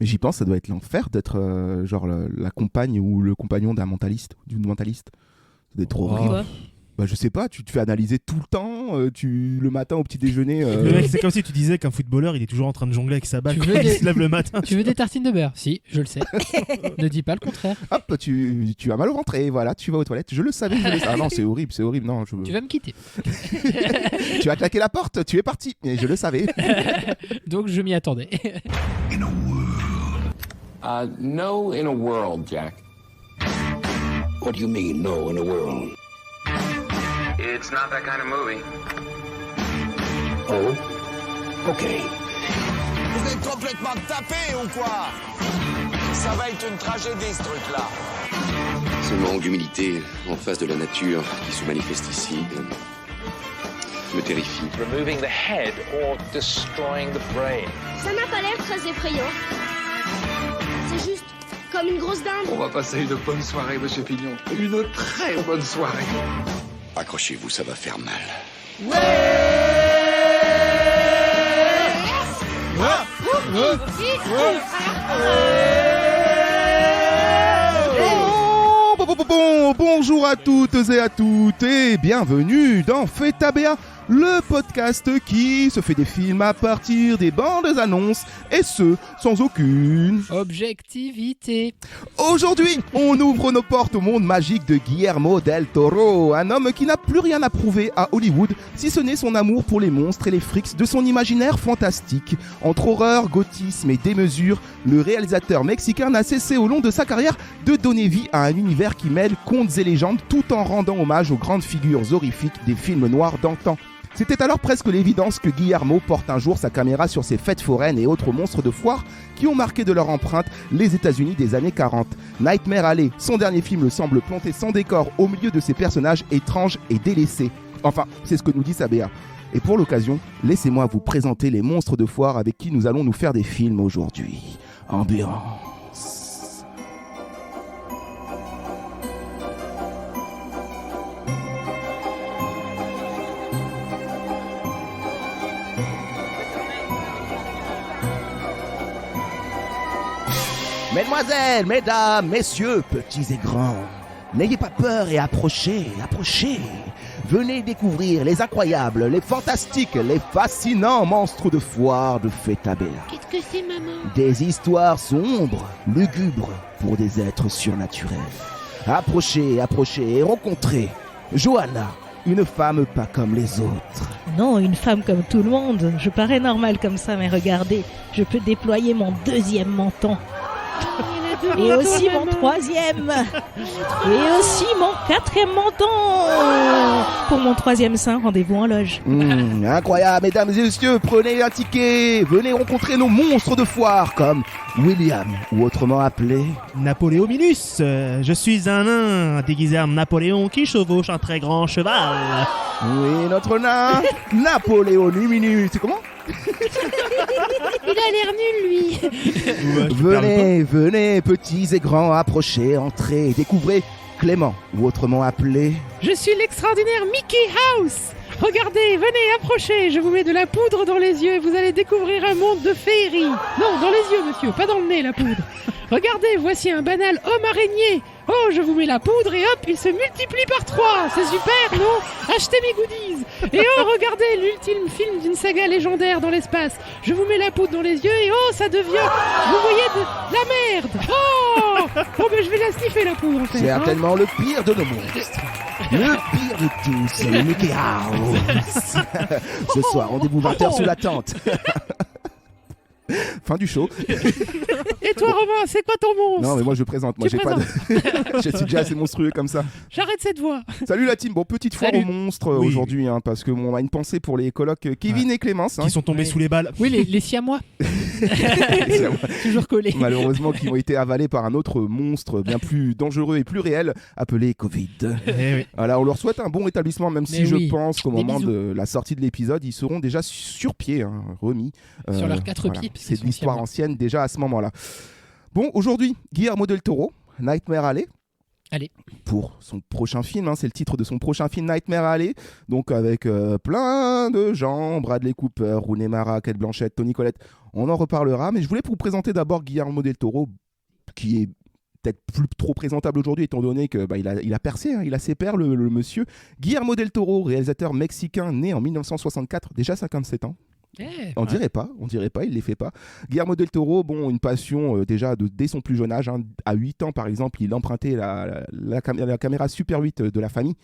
Mais j'y pense, ça doit être l'enfer d'être genre la compagne ou le compagnon d'une mentaliste. Ça doit être trop horrible. Quoi ? Bah je sais pas, tu te fais analyser tout le temps, le matin au petit déjeuner. Le mec, c'est comme si tu disais qu'un footballeur, il est toujours en train de jongler avec sa balle Tu quand veux il des- se lève le matin. Tu veux des tartines de beurre ? Si, je le sais. Ne dis pas le contraire. Hop, tu as mal au ventre et voilà, tu vas aux toilettes. Je le savais. Ah non, c'est horrible. Non, Tu vas me quitter. tu vas claquer la porte, tu es parti. Et je le savais. Donc je m'y attendais. No in a world, Jack. What do you mean, no in a world? It's not that kind of movie. Oh? Okay. Vous êtes complètement tapé ou quoi? Ça va être une tragédie, ce truc-là. Ce manque d'humilité en face de la nature qui se manifeste ici me terrifie. Removing the head or destroying the brain. Ça n'a pas l'air très effrayant. C'est juste comme une grosse dinde. On va passer une bonne soirée, monsieur Pignon. Une très bonne soirée. Accrochez-vous, ça va faire mal. Bonjour à toutes et à toutes et bienvenue dans Fetabea, le podcast qui se fait des films à partir des bandes annonces et ce, sans aucune Objectivité. Aujourd'hui, on ouvre nos portes au monde magique de Guillermo del Toro, un homme qui n'a plus rien à prouver à Hollywood, si ce n'est son amour pour les monstres et les frics de son imaginaire fantastique. Entre horreur, gothisme et démesure, le réalisateur mexicain n'a cessé au long de sa carrière de donner vie à un univers qui mêle contes et légendes tout en rendant hommage aux grandes figures horrifiques des films noirs d'antan. C'était alors presque l'évidence que Guillermo porte un jour sa caméra sur ces fêtes foraines et autres monstres de foire qui ont marqué de leur empreinte les États-Unis des années 40. Nightmare Alley, son dernier film, le semble planté sans décor au milieu de ces personnages étranges et délaissés. Enfin, c'est ce que nous dit Sabea. Et pour l'occasion, laissez-moi vous présenter les monstres de foire avec qui nous allons nous faire des films aujourd'hui. Ambiance. Mesdemoiselles, mesdames, messieurs, petits et grands, n'ayez pas peur et approchez. Venez découvrir les incroyables, les fantastiques, les fascinants monstres de foire de Fetabea. Qu'est-ce que c'est, maman? Des histoires sombres, lugubres, pour des êtres surnaturels. Approchez et rencontrez Johanna, une femme pas comme les autres. Non, une femme comme tout le monde. Je parais normal comme ça, mais regardez, je peux déployer mon deuxième menton. Et aussi mon troisième. Et aussi mon quatrième menton. Pour mon troisième sein, rendez-vous en loge. Incroyable, mesdames et messieurs, prenez un ticket. Venez rencontrer nos monstres de foire comme William, ou autrement appelé... Napoléon Minus, je suis un nain déguisé en Napoléon qui chevauche un très grand cheval. Oui, notre nain, Napoléon Luminus. C'est comment? Il a l'air nul, lui. Venez, petits et grands, approchez, entrez, découvrez Clément, ou autrement appelé... Je suis l'extraordinaire Mickey House. Regardez, venez, approchez, je vous mets de la poudre dans les yeux et vous allez découvrir un monde de féerie. Non, dans les yeux, monsieur, pas dans le nez, la poudre. Regardez, voici un banal homme araignée. Oh, je vous mets la poudre et hop, il se multiplie par 3. C'est super, non? Achetez mes goodies. Et oh, regardez, l'ultime film d'une saga légendaire dans l'espace. Je vous mets la poudre dans les yeux et oh, ça devient... Vous voyez de la merde. Oh, bon, ben je vais la sniffer, la poudre, en fait. Certainement le pire de nos monstres. Le pire de tous, c'est Mickey House. Ce soir, rendez-vous 20h sous la tente. Fin du show. Et toi, Romain, c'est quoi ton monstre? Non, mais moi je présente. Moi, Tu j'ai pas de... Je suis déjà assez monstrueux comme ça. J'arrête cette voix. Salut la team. Bon, petite foire aux monstres aujourd'hui, parce que on a une pensée pour les colocs Kevin et Clémence. Qui sont tombés sous les balles. Oui, les siamois. Toujours collés. Malheureusement, qui ont été avalés par un autre monstre bien plus dangereux et plus réel, appelé Covid. Voilà, on leur souhaite un bon rétablissement, même si je pense qu'au moment de la sortie de l'épisode, ils seront déjà sur pied, remis. Sur leurs 4 pieds. C'est de l'histoire ancienne déjà à ce moment-là. Bon, aujourd'hui, Guillermo del Toro, Nightmare Alley. Allez. Pour son prochain film, c'est le titre de son prochain film Nightmare Alley, donc avec plein de gens, Bradley Cooper, Rooney Mara, Cate Blanchett, Toni Collette, on en reparlera, mais je voulais vous présenter d'abord Guillermo del Toro, qui est peut-être plus trop présentable aujourd'hui étant donné que il a percé, il a ses pairs le monsieur. Guillermo del Toro, réalisateur mexicain né en 1964, déjà 57 ans. On dirait pas, il les fait pas. Guillermo del Toro, une passion déjà dès son plus jeune âge, à 8 ans par exemple, il empruntait la caméra Super 8 de la famille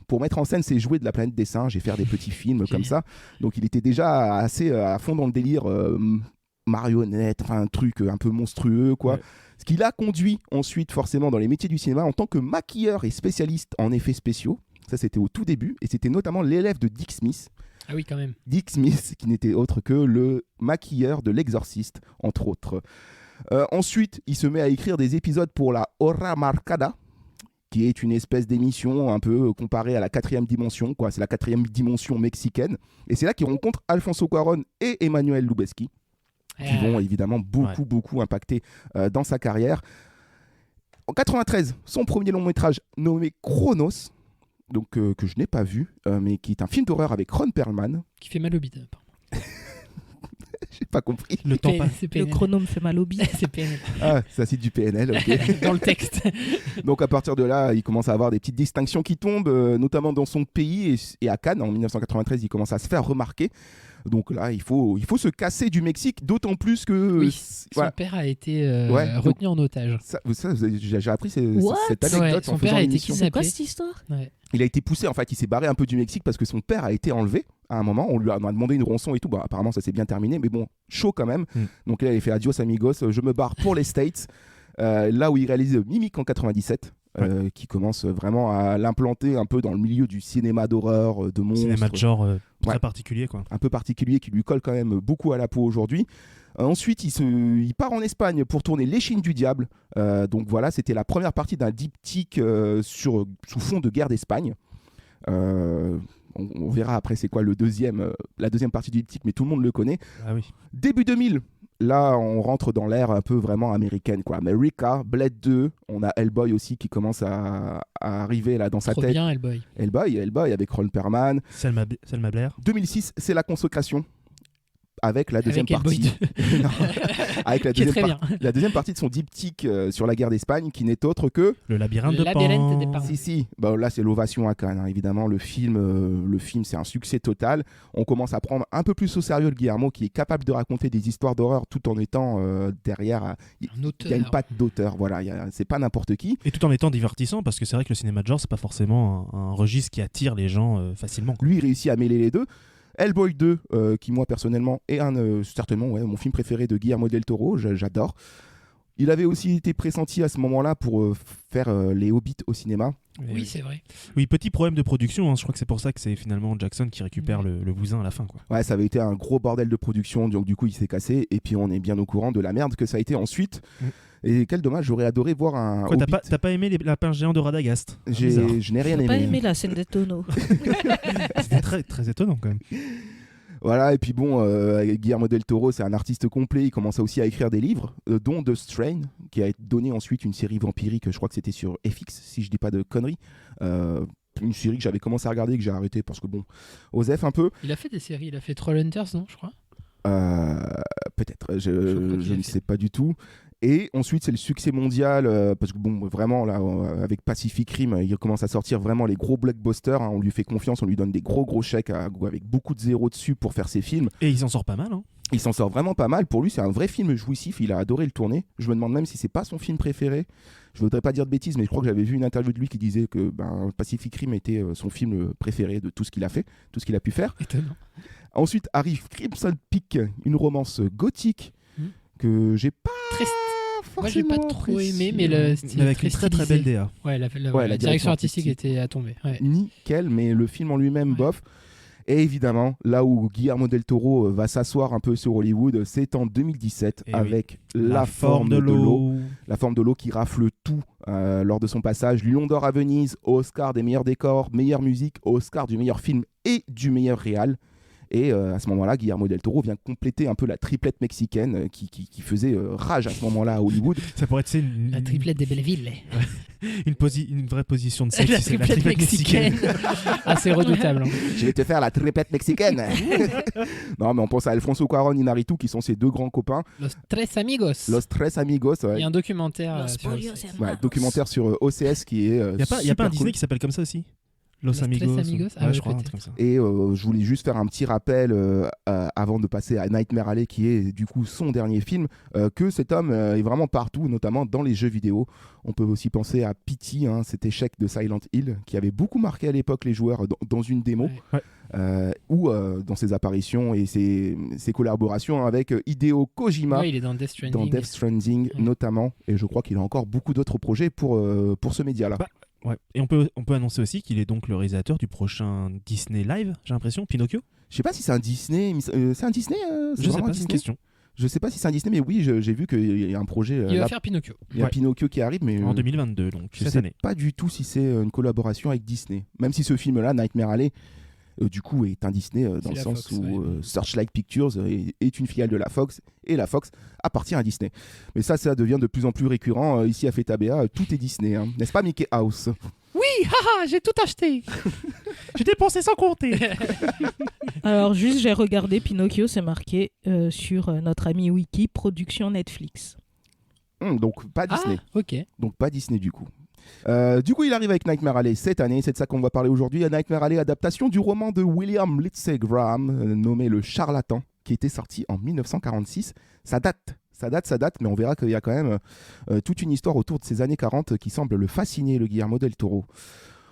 pour mettre en scène ses jouets de la planète des singes et faire des petits films comme ça. Donc il était déjà assez à fond dans le délire marionnette, un truc un peu monstrueux quoi. Ouais. Ce qui l'a conduit ensuite forcément dans les métiers du cinéma en tant que maquilleur et spécialiste en effets spéciaux. Ça c'était au tout début et c'était notamment l'élève de Dick Smith. Ah oui, quand même. Dick Smith, qui n'était autre que le maquilleur de L'Exorciste, entre autres. Ensuite, il se met à écrire des épisodes pour la Hora Marcada, qui est une espèce d'émission un peu comparée à la 4e dimension, quoi. C'est la 4e dimension mexicaine. Et c'est là qu'il rencontre Alfonso Cuarón et Emmanuel Lubezki, qui vont évidemment beaucoup impacter dans sa carrière. En 1993, son premier long métrage nommé Chronos, donc que je n'ai pas vu, mais qui est un film d'horreur avec Ron Perlman. Qui fait mal au bide. J'ai pas compris. Le temps passe. Le chrono me fait mal au bide. C'est PNL. Ah, ça c'est du PNL, ok. Dans le texte. Donc à partir de là, il commence à avoir des petites distinctions qui tombent, notamment dans son pays et à Cannes. En 1993, il commence à se faire remarquer. Donc là, il faut se casser du Mexique, d'autant plus que... Oui, son père a été retenu en otage. J'ai appris cette anecdote son père a été kidnappé. C'est quoi cette histoire ? Il a été poussé, en fait, il s'est barré un peu du Mexique parce que son père a été enlevé à un moment. On lui a demandé une rançon et tout. Apparemment, ça s'est bien terminé, mais chaud quand même. Donc là, il a fait adios amigos, je me barre pour les States. Là où il réalise Mimic en 97. Qui commence vraiment à l'implanter un peu dans le milieu du cinéma d'horreur, de monstres. Cinéma de genre très particulier, quoi. Un peu particulier, qui lui colle quand même beaucoup à la peau aujourd'hui. Ensuite, il part en Espagne pour tourner L'Échine du Diable. Donc voilà, c'était la première partie d'un diptyque sous fond de guerre d'Espagne. On verra après c'est quoi la deuxième partie du diptyque, mais tout le monde le connaît. Ah oui. Début 2000. Là, on rentre dans l'ère un peu vraiment américaine, quoi. America, Blade 2, on a Hellboy aussi qui commence à arriver là dans sa tête. Trop bien, Hellboy. Hellboy avec Ron Perlman. Selma Blair. 2006, c'est la consécration. Avec la deuxième partie. Non, avec la deuxième partie de son diptyque sur la guerre d'Espagne, qui n'est autre que Le labyrinthe de Pan. Si. Là, c'est l'ovation à Cannes. Évidemment, le film, c'est un succès total. On commence à prendre un peu plus au sérieux le Guillermo, qui est capable de raconter des histoires d'horreur tout en étant derrière. Il y a une patte d'auteur. Voilà, c'est pas n'importe qui. Et tout en étant divertissant, parce que c'est vrai que le cinéma de genre, c'est pas forcément un registre qui attire les gens facilement. Lui, il réussit à mêler les deux. Hellboy 2, qui moi personnellement est certainement mon film préféré de Guillermo del Toro, j'adore. Il avait aussi été pressenti à ce moment-là pour faire les Hobbits au cinéma. Oui, c'est vrai. Oui, petit problème de production, je crois que c'est pour ça que c'est finalement Jackson qui récupère le bousin à la fin, quoi. Ouais, ça avait été un gros bordel de production, donc du coup il s'est cassé, et puis on est bien au courant de la merde que ça a été ensuite. Et quel dommage, j'aurais adoré voir un Quoi, Hobbit. T'as pas aimé les lapins géants de Radagast? Je n'ai rien aimé. T'as pas aimé la scène des tonneaux? C'était très, très étonnant quand même. Voilà, et puis Guillermo del Toro, c'est un artiste complet. Il commence aussi à écrire des livres, dont The Strain, qui a donné ensuite une série vampirique, je crois que c'était sur FX, si je dis pas de conneries. Une série que j'avais commencé à regarder et que j'ai arrêté parce que Osef un peu. Il a fait des séries, il a fait Trollhunters, non, je crois. Peut-être, je ne sais pas du tout. Et ensuite, c'est le succès mondial, parce que vraiment, là, avec Pacific Rim, il commence à sortir vraiment les gros blockbusters. On lui fait confiance, on lui donne des gros chèques avec beaucoup de zéros dessus pour faire ses films. Et il s'en sort pas mal, hein. Il s'en sort vraiment pas mal. Pour lui, c'est un vrai film jouissif. Il a adoré le tourner. Je me demande même si c'est pas son film préféré. Je voudrais pas dire de bêtises, mais je crois que j'avais vu une interview de lui qui disait que Pacific Rim était son film préféré de tout ce qu'il a fait, tout ce qu'il a pu faire. Étonnant. Ensuite arrive Crimson Peak, une romance gothique que j'ai pas... Moi j'ai pas trop aimé, mais le style avec une très très belle DA. Ouais, la direction artistique était à tomber. Ouais. Nickel, mais le film en lui-même, bof. Et évidemment, là où Guillermo del Toro va s'asseoir un peu sur Hollywood, c'est en 2017 avec La Forme de l'eau. La Forme de l'eau qui rafle tout lors de son passage. Lion d'or à Venise, Oscar des meilleurs décors, meilleure musique, Oscar du meilleur film et du meilleur réal. Et à ce moment-là, Guillermo del Toro vient compléter un peu la triplette mexicaine qui faisait rage à ce moment-là à Hollywood. Ça pourrait être la triplette des Belleville. Une vraie position de sexe. La c'est triplette mexicaine. Ah, c'est redoutable. Hein. Je vais te faire la triplette mexicaine. Non, mais on pense à Alfonso Cuarón et Inarritu qui sont ses deux grands copains. Los Tres Amigos. Los Tres Amigos. Ouais. Il y a un documentaire. Los sur Pollos OCS. Ouais, documentaire sur OCS qui est. Il n'y a pas un Disney qui s'appelle comme ça aussi Los Tres Amigos. Amigos. Ah Ouais, ouais, je crois, un peut-être. truc comme ça. Et je voulais juste faire un petit rappel avant de passer à Nightmare Alley, qui est du coup son dernier film, que cet homme est vraiment partout, notamment dans les jeux vidéo. On peut aussi penser à Pity, cet échec de Silent Hill, qui avait beaucoup marqué à l'époque les joueurs dans une démo, ou dans ses apparitions et ses collaborations avec Hideo Kojima. Ouais, il est dans Death Stranding. Dans Death Stranding notamment, et je crois qu'il a encore beaucoup d'autres projets pour ce média-là. Ouais. Et on peut annoncer aussi qu'il est donc le réalisateur du prochain Disney Live, j'ai l'impression, Pinocchio. Je sais pas si c'est un Disney. C'est un Disney Je sais pas, c'est une question. Je sais pas si c'est un Disney, mais oui, j'ai vu qu'il y a un projet. Il va faire Pinocchio. Il y a Pinocchio qui arrive, mais en 2022, donc je cette sais année. pas du tout si c'est une collaboration avec Disney. Même si ce film-là, Nightmare Alley, du coup, est un Disney dans le sens Fox, où Searchlight Pictures est une filiale de la Fox et la Fox appartient à Disney. Mais ça devient de plus en plus récurrent ici à FETABA. Tout est Disney, n'est-ce pas, Mickey House? Oui, haha, j'ai tout acheté. J'ai dépensé sans compter. Alors juste, j'ai regardé Pinocchio, c'est marqué sur notre ami Wiki, production Netflix. Donc pas Disney. Ah, ok. Donc pas Disney du coup. Du coup, il arrive avec Nightmare Alley cette année, c'est de ça qu'on va parler aujourd'hui. Nightmare Alley, adaptation du roman de William Lindsay Graham, nommé Le Charlatan, qui était sorti en 1946. Ça date, mais on verra qu'il y a quand même toute une histoire autour de ces années 40 qui semble le fasciner, le Guillermo del Toro.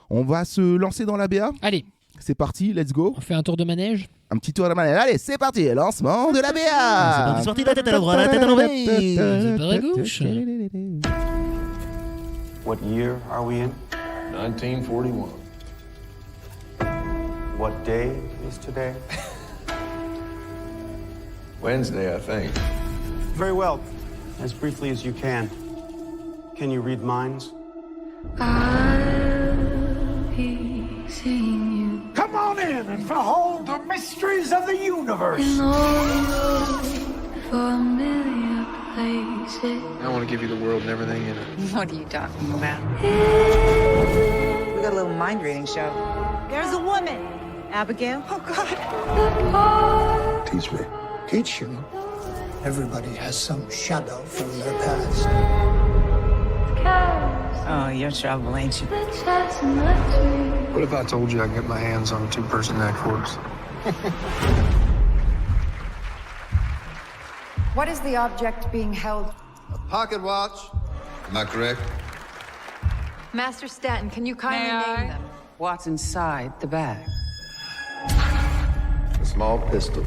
On va se lancer dans la BA. Allez. C'est parti, let's go. On fait un tour de manège. Un petit tour de manège. Allez, c'est parti, lancement de la BA. C'est parti, la tête à l'endroit, la tête à l'envers. The bras gauche. What year are we in? 1941. What day is today? Wednesday, I think. Very well. As briefly as you can. Can you read minds? Come on in and behold the mysteries of the universe. I want to give you the world and everything in it. What are you talking about? We got a little mind reading show. There's a woman. Abigail? Oh, God. Teach me. Teach you. Everybody has some shadow from their past. Oh, you're trouble, ain't you? What if I told you I can get my hands on a two-person act force? What is the object being held? A pocket watch. Am I correct? Master Stanton, can you kindly name them? What's inside the bag? A small pistol.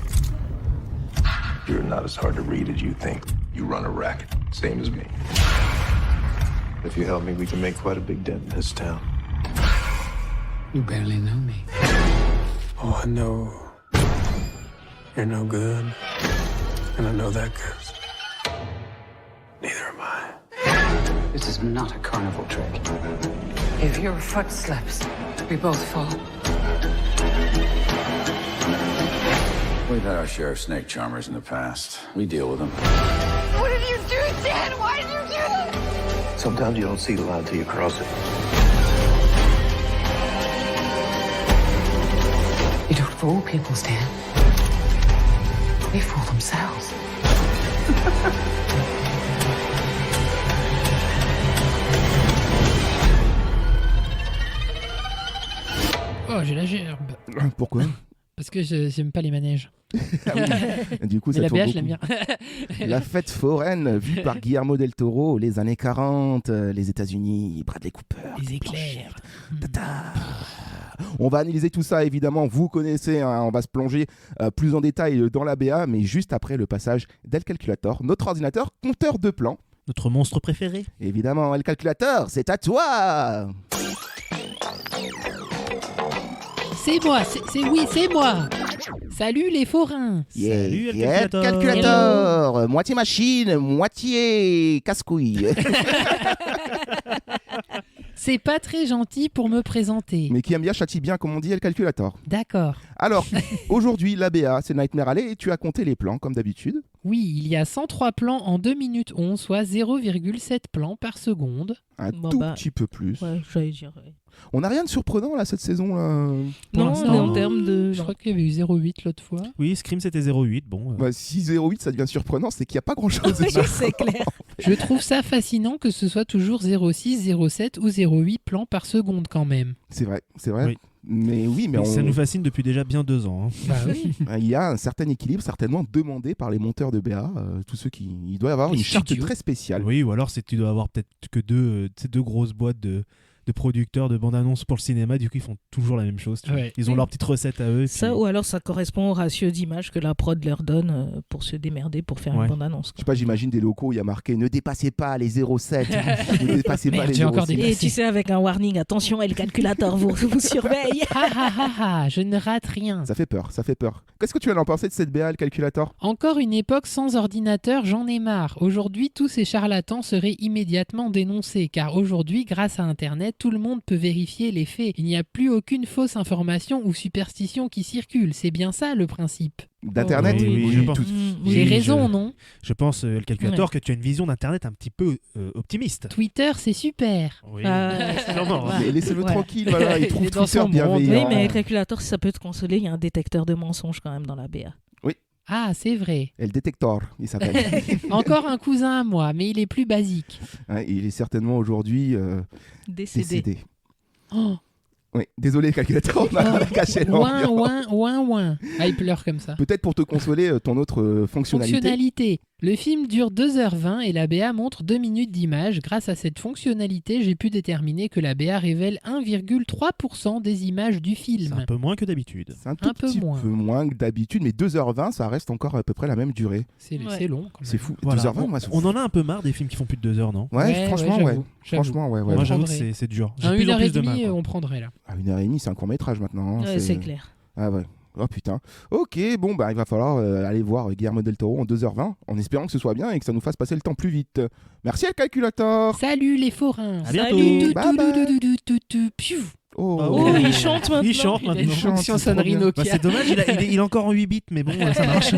You're not as hard to read as you think. You run a racket, same as me. If you help me, we can make quite a big dent in this town. You barely know me. Oh, I know. You're no good. And I know that, cuz. Neither am I. This is not a carnival trick. If your foot slips, we both fall. We've had our share of snake charmers in the past. We deal with them. What did you do, Stan? Why did you do this? Sometimes you don't see the line till you cross it. You don't fool people, Stan. They fool themselves. Oh, j'ai la gerbe. Pourquoi? Parce que j'aime pas les manèges. Ah oui. Du coup, ça la tourne BH, je l'aime bien. La fête foraine vue par Guillermo del Toro, les années 40, les États-Unis, Bradley Cooper. Les éclairs. On va analyser tout ça, évidemment, vous connaissez, on va se plonger plus en détail dans la BA, mais juste après le passage d'El Calculator, notre ordinateur compteur de plans. Notre monstre préféré. Évidemment, El Calculator, c'est à toi. C'est moi, c'est moi. Salut les forains. Salut El El Calculator. Calculator. Moitié machine, moitié casse-couille. C'est pas très gentil pour me présenter. Mais qui aime bien châtie bien, comme on dit, El Calculator. D'accord. Alors, aujourd'hui, la BA, c'est Nightmare Alley, et tu as compté les plans, comme d'habitude. Oui, il y a 103 plans en 2 minutes 11, soit 0,7 plans par seconde. Un tout petit peu plus. Ouais, j'allais dire. Ouais. On n'a rien de surprenant là cette saison là. Non, en termes de. Je crois qu'il y avait eu 0,8 l'autre fois. Oui, Scream c'était 0,8. Bon. Bah, si 0,8 ça devient surprenant, c'est qu'il n'y a pas grand chose. Oui, c'est clair. Je trouve ça fascinant que ce soit toujours 0,6, 0,7 ou 0,8 plans par seconde quand même. C'est vrai, c'est vrai. Oui. Mais oui, mais ça nous fascine depuis déjà bien 2 ans. Hein. Bah oui. Il y a un certain équilibre certainement demandé par les monteurs de BA, tous ceux qui, il doit y avoir Les une charte studios. très spéciale. Oui, ou alors tu dois avoir peut-être que deux grosses boîtes de producteurs de bandes-annonces pour le cinéma, du coup ils font toujours la même chose. Tu vois. Ouais. Ils ont leur petite recette à eux. Ça, ou alors ça correspond au ratio d'image que la prod leur donne pour se démerder pour faire une bande-annonce. Je sais pas, j'imagine des locaux où il y a marqué ne dépassez pas les 0,7. Ne dépassez pas Merde, les j'ai encore 0,6. des- Et tu sais, avec un warning, attention, et le calculateur vous surveille. Ha ha ha ha, je ne rate rien. Ça fait peur, ça fait peur. Qu'est-ce que tu viens d'en penser de cette BA, le calculator? Encore une époque sans ordinateur, j'en ai marre. Aujourd'hui, tous ces charlatans seraient immédiatement dénoncés, car aujourd'hui, grâce à Internet, tout le monde peut vérifier les faits. Il n'y a plus aucune fausse information ou superstition qui circule. C'est bien ça le principe. D'internet? Oui, je pense. J'ai Oui, raison, non? Je pense, le calculateur, que tu as une vision d'Internet un petit peu optimiste. Twitter, c'est super. Oui, sûrement. Mais laissez-le Ouais. tranquille, voilà, il trouve Il est dans Twitter son monde. bienveillant. Oui, mais le calculateur, si ça peut te consoler, il y a un détecteur de mensonges quand même dans la BA. Ah, c'est vrai. Et le détecteur, il s'appelle. Encore un cousin à moi, mais il est plus basique. Ouais, il est certainement aujourd'hui décédé. Oh, Oui, désolé, le calculateur, on a caché ouin, l'ambiance. ouin, ouin, ouin. Ah, il pleure comme ça. Peut-être pour te consoler, ton autre fonctionnalité. Fonctionnalité. Le film dure 2h20 et la BA montre 2 minutes d'image. Grâce à cette fonctionnalité, j'ai pu déterminer que la BA révèle 1,3% des images du C'est film. un peu moins que d'habitude. C'est un tout peu petit moins. peu moins que d'habitude, mais 2h20, ça reste encore à peu près la même durée. C'est Ouais. long. quand même. C'est fou. Voilà. 2h20, moi, On en a un peu marre des films qui font plus de 2 heures, non? Ouais, franchement, ouais. j'avoue. Franchement, ouais. Moi, On j'avoue que prendrait. c'est dur. J'ai Un de plus en plus de 1h30, mal, quoi. on prendrait là. À 1h30, c'est un court-métrage maintenant. hein, Ouais, c'est clair. Ah ouais. Oh putain. Ok, bon, bah il va falloir aller voir Guillermo del Toro en 2h20, en espérant que ce soit bien et que ça nous fasse passer le temps plus vite. Merci à Calculator. Salut les forains. À bientôt. Salut. Bye bye. Piou. Oh, Oh, il chante maintenant. Il chante Il a une maintenant. fonction c'est trop sonnerie bien. Nokia. Bah, c'est dommage, il est encore en 8 bits, mais bon, ça marche.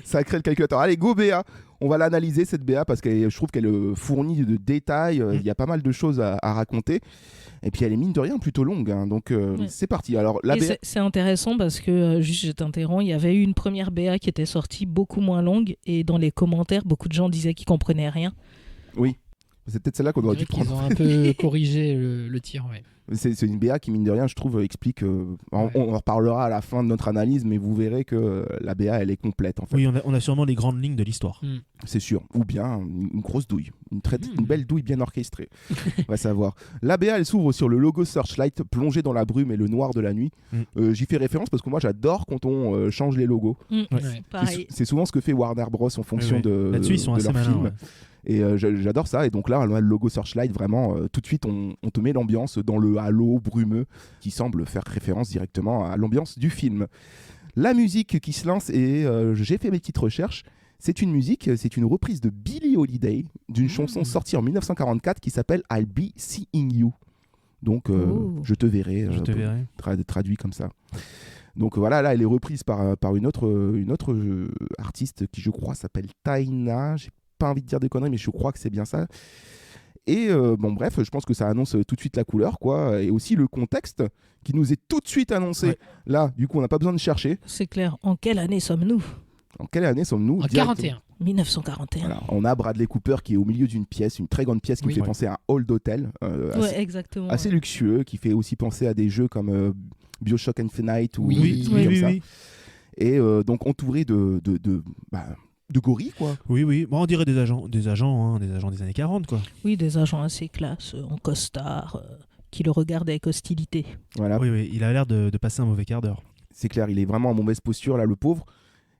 Sacré le calculateur. Allez, go BA. On va l'analyser cette BA parce que je trouve qu'elle fournit de détails. Il y a pas mal de choses à raconter. Et puis elle est mine de rien plutôt longue. Hein, donc c'est parti. Alors la Et BA. c'est intéressant parce que, juste je t'interromps, il y avait eu une première BA qui était sortie beaucoup moins longue et dans les commentaires, beaucoup de gens disaient qu'ils comprenaient rien. Oui. C'est peut-être celle-là qu'on On aurait dirait dû qu'ils prendre. ont un peu corrigé le tir, ouais. C'est une BA qui, mine de rien, je trouve, explique. On en reparlera à la fin de notre analyse, mais vous verrez que la BA, elle est complète en fait. Oui, on a sûrement les grandes lignes de l'histoire. C'est sûr. Ou bien une grosse douille. Une belle douille bien orchestrée. On va savoir. La BA, elle s'ouvre sur le logo Searchlight plongé dans la brume et le noir de la nuit. J'y fais référence parce que moi, j'adore quand on change les logos. Pareil. C'est souvent ce que fait Warner Bros en fonction de Là-dessus, ils sont de assez leur malins. film. Ouais. Et j'adore ça. Et donc là, le logo Searchlight, vraiment, tout de suite, on te met l'ambiance dans le halo brumeux qui semble faire référence directement à l'ambiance du film. La musique qui se lance, et j'ai fait mes petites recherches, c'est une reprise de Billie Holiday d'une chanson sortie en 1944 qui s'appelle I'll Be Seeing You. Donc, je te verrai, traduit comme ça. Donc voilà, là, elle est reprise par une autre artiste qui, je crois, s'appelle Taina. J'ai pas envie de dire des conneries, mais je crois que c'est bien ça. Et bon, bref, je pense que ça annonce tout de suite la couleur, quoi. Et aussi le contexte qui nous est tout de suite annoncé. Ouais. Là, du coup, on n'a pas besoin de chercher. C'est clair. En quelle année sommes-nous ? En quelle année sommes-nous ? En 41. 1941. Voilà. On a Bradley Cooper qui est au milieu d'une pièce, une très grande pièce qui me fait penser à un hall d'hôtel. Exactement. Assez luxueux, qui fait aussi penser à des jeux comme BioShock Infinite ou des trucs comme ça. Et donc entouré de gorilles, quoi. Oui. Bon, on dirait des agents des années 40, quoi. Oui, des agents assez classe, en costard, qui le regardent avec hostilité. Voilà. Oui, il a l'air de passer un mauvais quart d'heure. C'est clair, il est vraiment en mauvaise posture, là, le pauvre.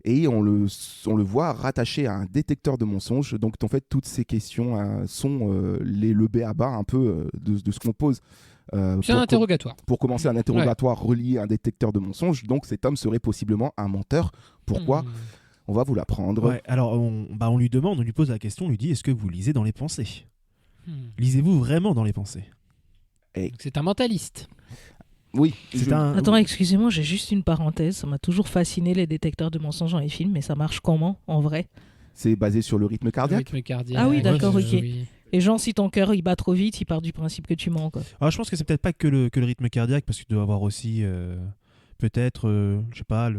Et on le voit rattaché à un détecteur de mensonges. Donc, en fait, toutes ces questions sont le b.a.-ba un peu de ce qu'on pose. C'est un interrogatoire. Pour commencer, un interrogatoire relié à un détecteur de mensonges. Donc, cet homme serait possiblement un menteur. Pourquoi ? On va vous l'apprendre. Ouais, alors, on lui demande, on lui pose la question, on lui dit, est-ce que vous lisez dans les pensées ? Lisez-vous vraiment dans les pensées ? C'est un mentaliste. Oui. Attends, excusez-moi, j'ai juste une parenthèse. Ça m'a toujours fasciné les détecteurs de mensonges dans les films, mais ça marche comment en vrai? C'est basé sur le rythme cardiaque. Ah oui, d'accord, ok. Et genre, si ton cœur il bat trop vite, il part du principe que tu mens, quoi. Alors, je pense que c'est peut-être pas que le rythme cardiaque, parce qu'il doit avoir aussi peut-être, je sais pas,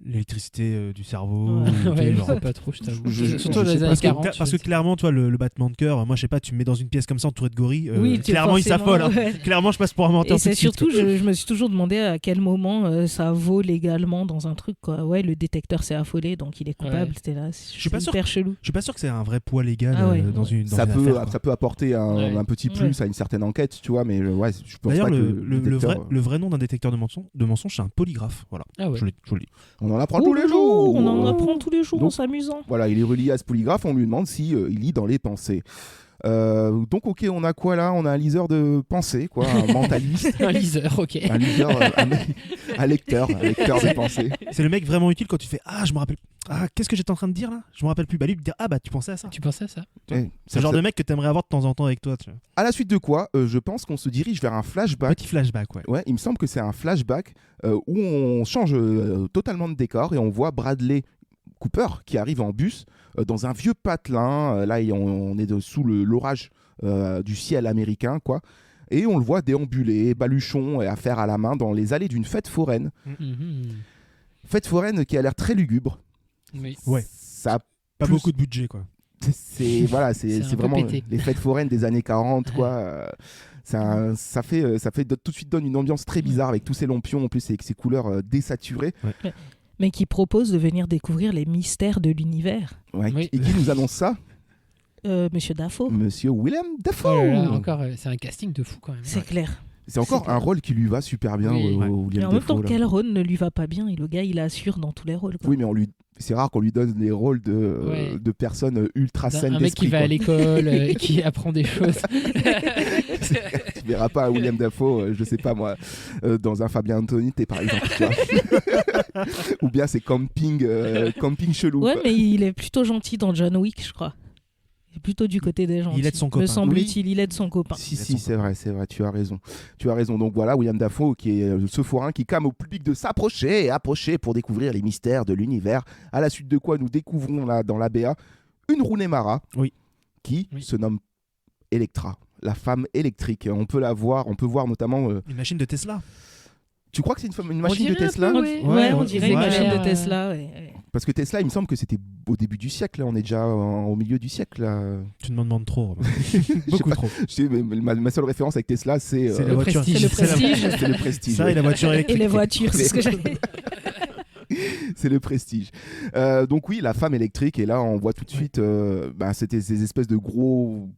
l'électricité du cerveau. Ouais, je sais pas trop, je t'avoue. Surtout dans les années 40. Parce que clairement, toi, le battement de cœur, moi, je sais pas, tu me mets dans une pièce comme ça entourée de gorilles, oui, clairement, il s'affole. Hein. Ouais. Clairement, je passe pour un menteur. Et c'est surtout, je me suis toujours demandé à quel moment ça vaut légalement dans un truc, quoi. Ouais, le détecteur s'est affolé, donc il est coupable. C'était là. Je suis pas sûr. Chelou. Je suis pas sûr que c'est un vrai poids légal dans une. Ça peut apporter un petit plus Ouais. à une certaine enquête, tu vois, mais ouais, je pense D'ailleurs, pas que le vrai nom d'un détecteur de mensonges, c'est un polygraphe. Voilà. Ah ouais. Je le dis. On en apprend tous les jours. On en apprend tous les jours en s'amusant. Voilà, il est relié à ce polygraphe, on lui demande si il lit dans les pensées. Donc ok, on a quoi là? On a un liseur de pensée, quoi, un mentaliste. Un liseur, ok. Un liseur, un lecteur de pensée. C'est le mec vraiment utile quand tu fais je me rappelle. Qu'est-ce que j'étais en train de dire là? Je me rappelle plus. Bah lui il te dire tu pensais à ça. Tu pensais à ça. Ouais, c'est le genre de mec que t'aimerais avoir de temps en temps avec toi. Tu vois. À la suite de quoi, je pense qu'on se dirige vers un flashback. Petit flashback, ouais. Ouais, il me semble que c'est un flashback où on change totalement de décor et on voit Bradley Cooper qui arrive en bus dans un vieux patelin. Là, on est sous l'orage du ciel américain, quoi. Et on le voit déambuler, baluchon et affaire à la main dans les allées d'une fête foraine. Fête foraine qui a l'air très lugubre. Oui. Ouais. Ça pas beaucoup de budget, quoi. C'est vraiment pété. les fêtes foraines des années 40, quoi. Ça fait tout de suite donne une ambiance très bizarre avec tous ces lampions en plus avec ces couleurs désaturées. Ouais. Mais qui propose de venir découvrir les mystères de l'univers. Ouais. Oui. Et qui nous annonce ça? Monsieur Dafoe. Monsieur Willem Dafoe. Oh là là, encore, c'est un casting de fou quand même. C'est clair. C'est encore un rôle qui lui va super bien, Willem Dafoe. Mais en même temps, quel rôle ne lui va pas bien? Et le gars, il assure dans tous les rôles. Quoi. Oui, mais c'est rare qu'on lui donne des rôles de personnes ultra saines d'esprit. Un mec qui va à l'école et qui apprend des choses. Tu verras pas Willem Dafoe, je sais pas moi, dans un Fabien Antonite par exemple. Tu vois. Ou bien c'est camping chelou. Ouais, quoi. mais il est plutôt gentil dans John Wick, je crois. Il est plutôt du côté des gentils. Il aide son copain. Me semble-t-il, il aide son copain. Si, c'est vrai, tu as raison. Donc voilà, Willem Dafoe qui est ce forain qui clame au public de s'approcher pour découvrir les mystères de l'univers. À la suite de quoi nous découvrons là, dans l'ABA une Rounemara qui se nomme Electra, la femme électrique. On peut voir notamment... Une machine de Tesla. Tu crois que c'est une machine de Tesla? Ouais, on dirait une machine de Tesla. Ouais. Parce que Tesla, il me semble que c'était au début du siècle. Là. On est déjà au milieu du siècle. Là. Tu m'en demandes trop. Beaucoup trop. Ma seule référence avec Tesla, c'est la voiture. C'est le prestige. C'est le prestige. Ça et la voiture électrique. Et les voitures, c'est ce que j'ai C'est le prestige. Donc oui, la femme électrique. Et là, on voit tout de suite c'était ces espèces de gros...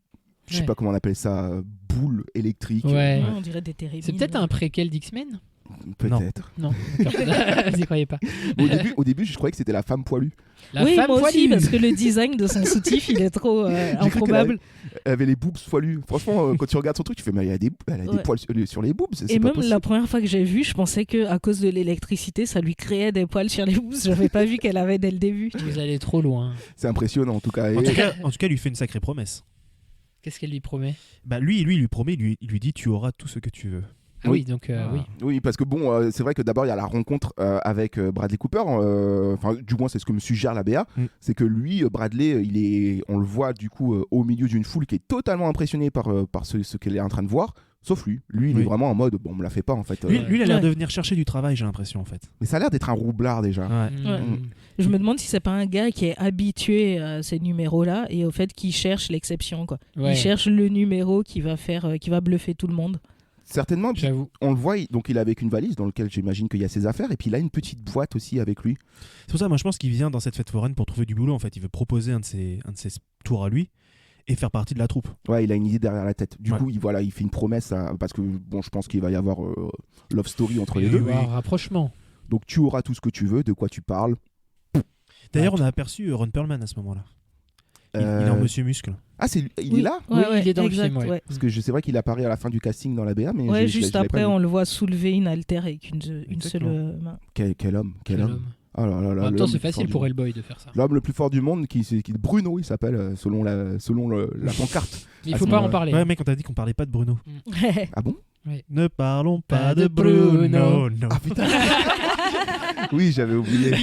Je sais pas comment on appelle ça. Boules électriques. Ouais. On dirait des terribles. C'est peut-être un préquel d'X-Men? Peut-être. Non, vous y croyez pas. Au début, je croyais que c'était la femme poilue. Moi aussi, parce que le design de son soutif, il est trop improbable. Elle avait les boobs poilus. Franchement, quand tu regardes son truc, tu fais, mais elle a des poils sur les boobs. Et même la première fois que j'ai vu, je pensais qu'à cause de l'électricité, ça lui créait des poils sur les boobs. Je n'avais pas vu qu'elle avait dès le début. Vous allez trop loin. C'est impressionnant, en tout cas. En tout cas, il lui fait une sacrée promesse. Qu'est-ce qu'elle lui promet? Lui lui promet, il lui dit tu auras tout ce que tu veux. Ah oui, donc oui. Oui, parce que bon, c'est vrai que d'abord il y a la rencontre avec Bradley Cooper. Enfin, du moins c'est ce que me suggère la BA, c'est que lui, Bradley, on le voit du coup au milieu d'une foule qui est totalement impressionnée par ce qu'elle est en train de voir. Sauf lui, il est vraiment en mode bon, on me la fait pas en fait. Lui il a l'air de venir chercher du travail, j'ai l'impression en fait. Mais ça a l'air d'être un roublard déjà. Je me demande si c'est pas un gars qui est habitué à ces numéros-là et au fait qu'il cherche l'exception quoi. Il cherche le numéro qui va bluffer tout le monde. Certainement, on le voit, donc il est avec une valise dans laquelle j'imagine qu'il y a ses affaires, et puis il a une petite boîte aussi avec lui. C'est pour ça, moi je pense qu'il vient dans cette fête foraine pour trouver du boulot en fait. Il veut proposer un de ses tours à lui et faire partie de la troupe. Ouais, il a une idée derrière la tête. Du coup, il fait une promesse parce que bon, je pense qu'il va y avoir love story entre les deux. Un rapprochement. Donc tu auras tout ce que tu veux, de quoi tu parles. D'ailleurs, on a aperçu Ron Perlman à ce moment-là. Il est en Monsieur Muscle. Ah, il est là? Oui, il est dans le film. Ouais. Parce que c'est vrai qu'il apparaît à la fin du casting dans la BA. Mais juste après, on le voit soulever une haltère avec une seule main. Quel homme. Oh là là là, en même temps, c'est facile pour Hellboy de faire ça. L'homme le plus fort du monde, Bruno, il s'appelle, selon la pancarte. Il faut pas en parler. Ouais, mec, on t'a dit qu'on parlait pas de Bruno. Ah bon? Oui. Ne parlons pas de Bruno. Non. Ah putain. Oui, j'avais oublié.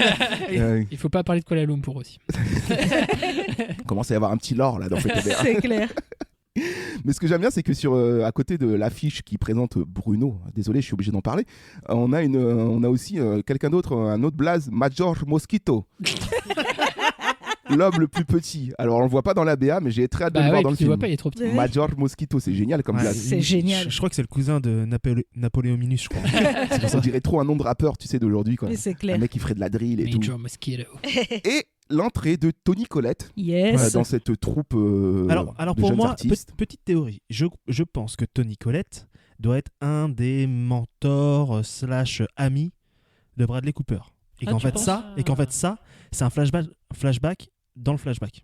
Il faut pas parler de Kuala Lumpur aussi. Commence à y avoir un petit lore là dans cette TBA. C'est clair. Mais ce que j'aime bien, c'est que à côté de l'affiche qui présente Bruno, désolé, je suis obligé d'en parler, on a aussi quelqu'un d'autre, un autre blaze, Major Mosquito. L'homme le plus petit. Alors on le voit pas dans la BA, mais j'ai très hâte de le voir dans le film. Tu le vois pas, il est trop petit. Major Mosquito, c'est génial comme blaze. C'est génial. Je crois que c'est le cousin de Napoléon Minus, je crois. Ça dirait trop un nom de rappeur, tu sais, d'aujourd'hui quoi. Mais c'est clair. Un mec qui ferait de la drill et tout. Major Mosquito. Et l'entrée de Toni Collette dans cette troupe alors de pour jeunes moi, artistes. petite théorie, je pense que Toni Collette doit être un des mentors / amis de Bradley Cooper. Et qu'en fait ça, c'est un flashback dans le flashback.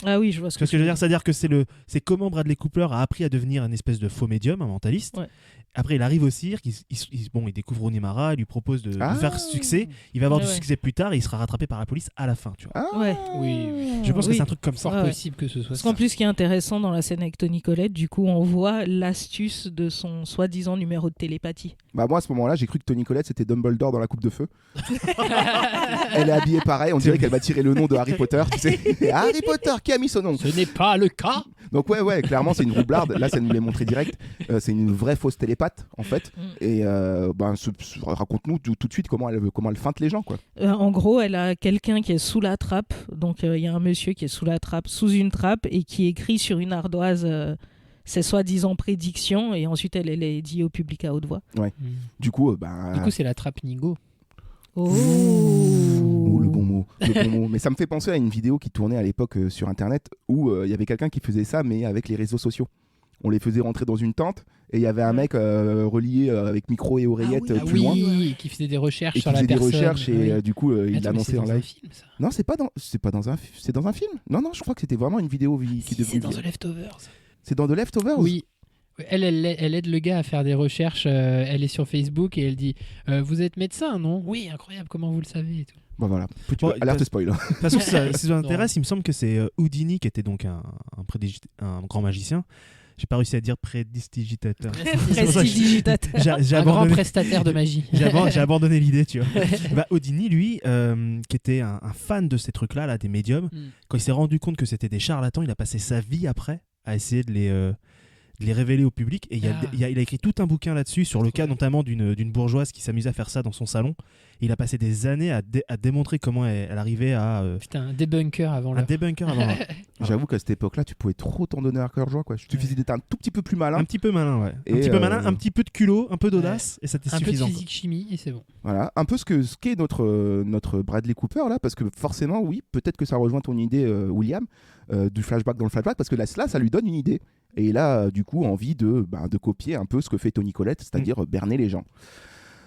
Ah oui, je vois ce que je veux dire, c'est-à-dire que c'est comment Bradley Cooper a appris à devenir une espèce de faux médium, un mentaliste. Ouais. Après, il arrive au cirque, il découvre Rooney Mara, il lui propose de faire succès. Il va avoir du succès plus tard et il sera rattrapé par la police à la fin. Tu vois. Ouais. Oui. Je pense que c'est un truc comme ça. Fort possible que ce soit Parce ça. qu'en plus, ce qui est intéressant dans la scène avec Toni Collette, du coup, on voit l'astuce de son soi-disant numéro de télépathie. Bah moi, à ce moment-là, j'ai cru que Toni Collette, c'était Dumbledore dans la coupe de feu. Elle est habillée pareil, on dirait qu'elle va tirer le nom de Harry Potter. Tu sais. Harry Potter, qui a mis ce nom? Ce n'est pas le cas. Donc ouais, clairement, c'est une roublarde. Là, ça nous l'est montré direct. C'est une vraie fausse télépathe, en fait. Et raconte-nous tout de suite comment elle feinte les gens, quoi. En gros, elle a quelqu'un qui est sous la trappe. Donc, il y a un monsieur qui est sous la trappe, sous une trappe, et qui écrit sur une ardoise ses soi-disant prédictions. Et ensuite, elle les dit au public à haute voix. Ouais. Du coup, c'est la trappe Nigo. Oh, le bon mot. Mais ça me fait penser à une vidéo qui tournait à l'époque sur Internet où il y avait quelqu'un qui faisait ça, mais avec les réseaux sociaux. On les faisait rentrer dans une tente et il y avait un mec relié avec micro et oreillette plus loin. Qui faisait des recherches sur la personne. Qui faisait des recherches et du coup il annonçait en live. Film, ça. Non, c'est dans un film. Non, je crois que c'était vraiment une vidéo qui c'est dans The Leftovers. C'est dans The Leftovers. Oui. Elle aide le gars à faire des recherches. Elle est sur Facebook et elle dit vous êtes médecin, non? Oui, incroyable, comment vous le savez et tout. Bon voilà, alerte spoil. De toute façon, si ça vous intéresse, il me semble que c'est Houdini qui était donc un grand magicien. J'ai pas réussi à dire prestidigitateur. Un grand prestataire de magie. J'ai abandonné l'idée, tu vois. Houdini, lui, qui était un fan de ces trucs-là, là, des médiums, quand il s'est rendu compte que c'était des charlatans, il a passé sa vie après à essayer de les révéler au public. Et il a écrit tout un bouquin là-dessus, sur le cas notamment d'une bourgeoise qui s'amusait à faire ça dans son salon. Et il a passé des années à démontrer comment elle arrivait à... Putain, un débunker avant l'heure. J'avoue qu'à cette époque-là, tu pouvais trop t'en donner à cœur joie, quoi. Il suffisait d'être un tout petit peu plus malin. Un petit peu malin, ouais. Un petit peu malin, un petit peu de culot, un peu d'audace, et ça t'est suffisant. Un peu de physique-chimie, et c'est bon. Voilà, un peu ce qu'est notre Bradley Cooper, là, parce que forcément, oui, peut-être que ça rejoint ton idée, William, du flashback dans le flashback, parce que là, ça lui donne une idée. Et il a, du coup, envie de copier un peu ce que fait Toni Collette, c'est-à-dire berner les gens.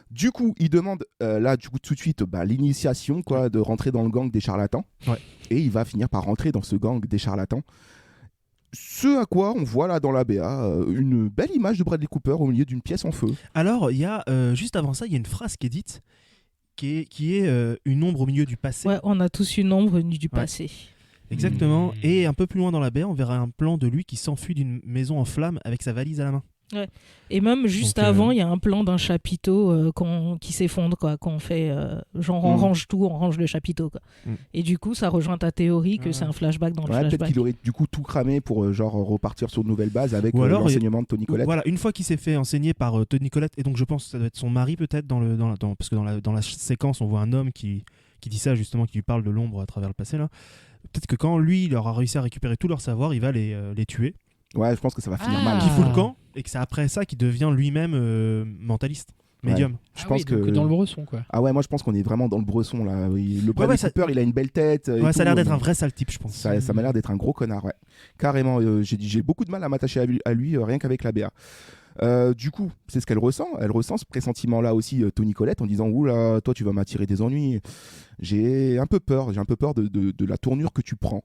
Du coup, il demande tout de suite l'initiation, quoi, de rentrer dans le gang des charlatans. Ouais. Et il va finir par rentrer dans ce gang des charlatans. Ce à quoi on voit là dans la BA une belle image de Bradley Cooper au milieu d'une pièce en feu. Alors, il y a juste avant ça, il y a une phrase qui est dite, qui est une ombre au milieu du passé. Ouais, on a tous une ombre du passé. Exactement. Et un peu plus loin dans la baie, on verra un plan de lui qui s'enfuit d'une maison en flammes avec sa valise à la main. Ouais. Et même juste avant, il y a un plan d'un chapiteau qui s'effondre, quoi, qu'on fait genre on range tout, on range le chapiteau, quoi. Et du coup, ça rejoint ta théorie que c'est un flashback dans le flashback. Peut-être qu'il aurait du coup tout cramé pour repartir sur de nouvelles bases avec l'enseignement de Toni Collette. Voilà, une fois qu'il s'est fait enseigner par Toni Collette, et donc je pense que ça doit être son mari peut-être parce que dans la séquence, on voit un homme qui dit ça justement, qui lui parle de l'ombre à travers le passé là. Peut-être que quand lui, il aura réussi à récupérer tout leur savoir, il va les tuer. Ouais, je pense que ça va finir mal. Qui fout le camp et que c'est après ça qu'il devient lui-même mentaliste, médium. Ouais. Je pense que dans le Bresson, quoi. Ah ouais, moi je pense qu'on est vraiment dans le Bresson là. Le Bradley Cooper, il a une belle tête. Ouais, ça a l'air d'être un vrai sale type, je pense. Ça m'a l'air d'être un gros connard, ouais. Carrément. J'ai beaucoup de mal à m'attacher à lui rien qu'avec la BA. Du coup, c'est ce qu'elle ressent. Elle ressent ce pressentiment-là aussi, Toni Collette, en disant oula, toi tu vas m'attirer des ennuis. J'ai un peu peur de la tournure que tu prends.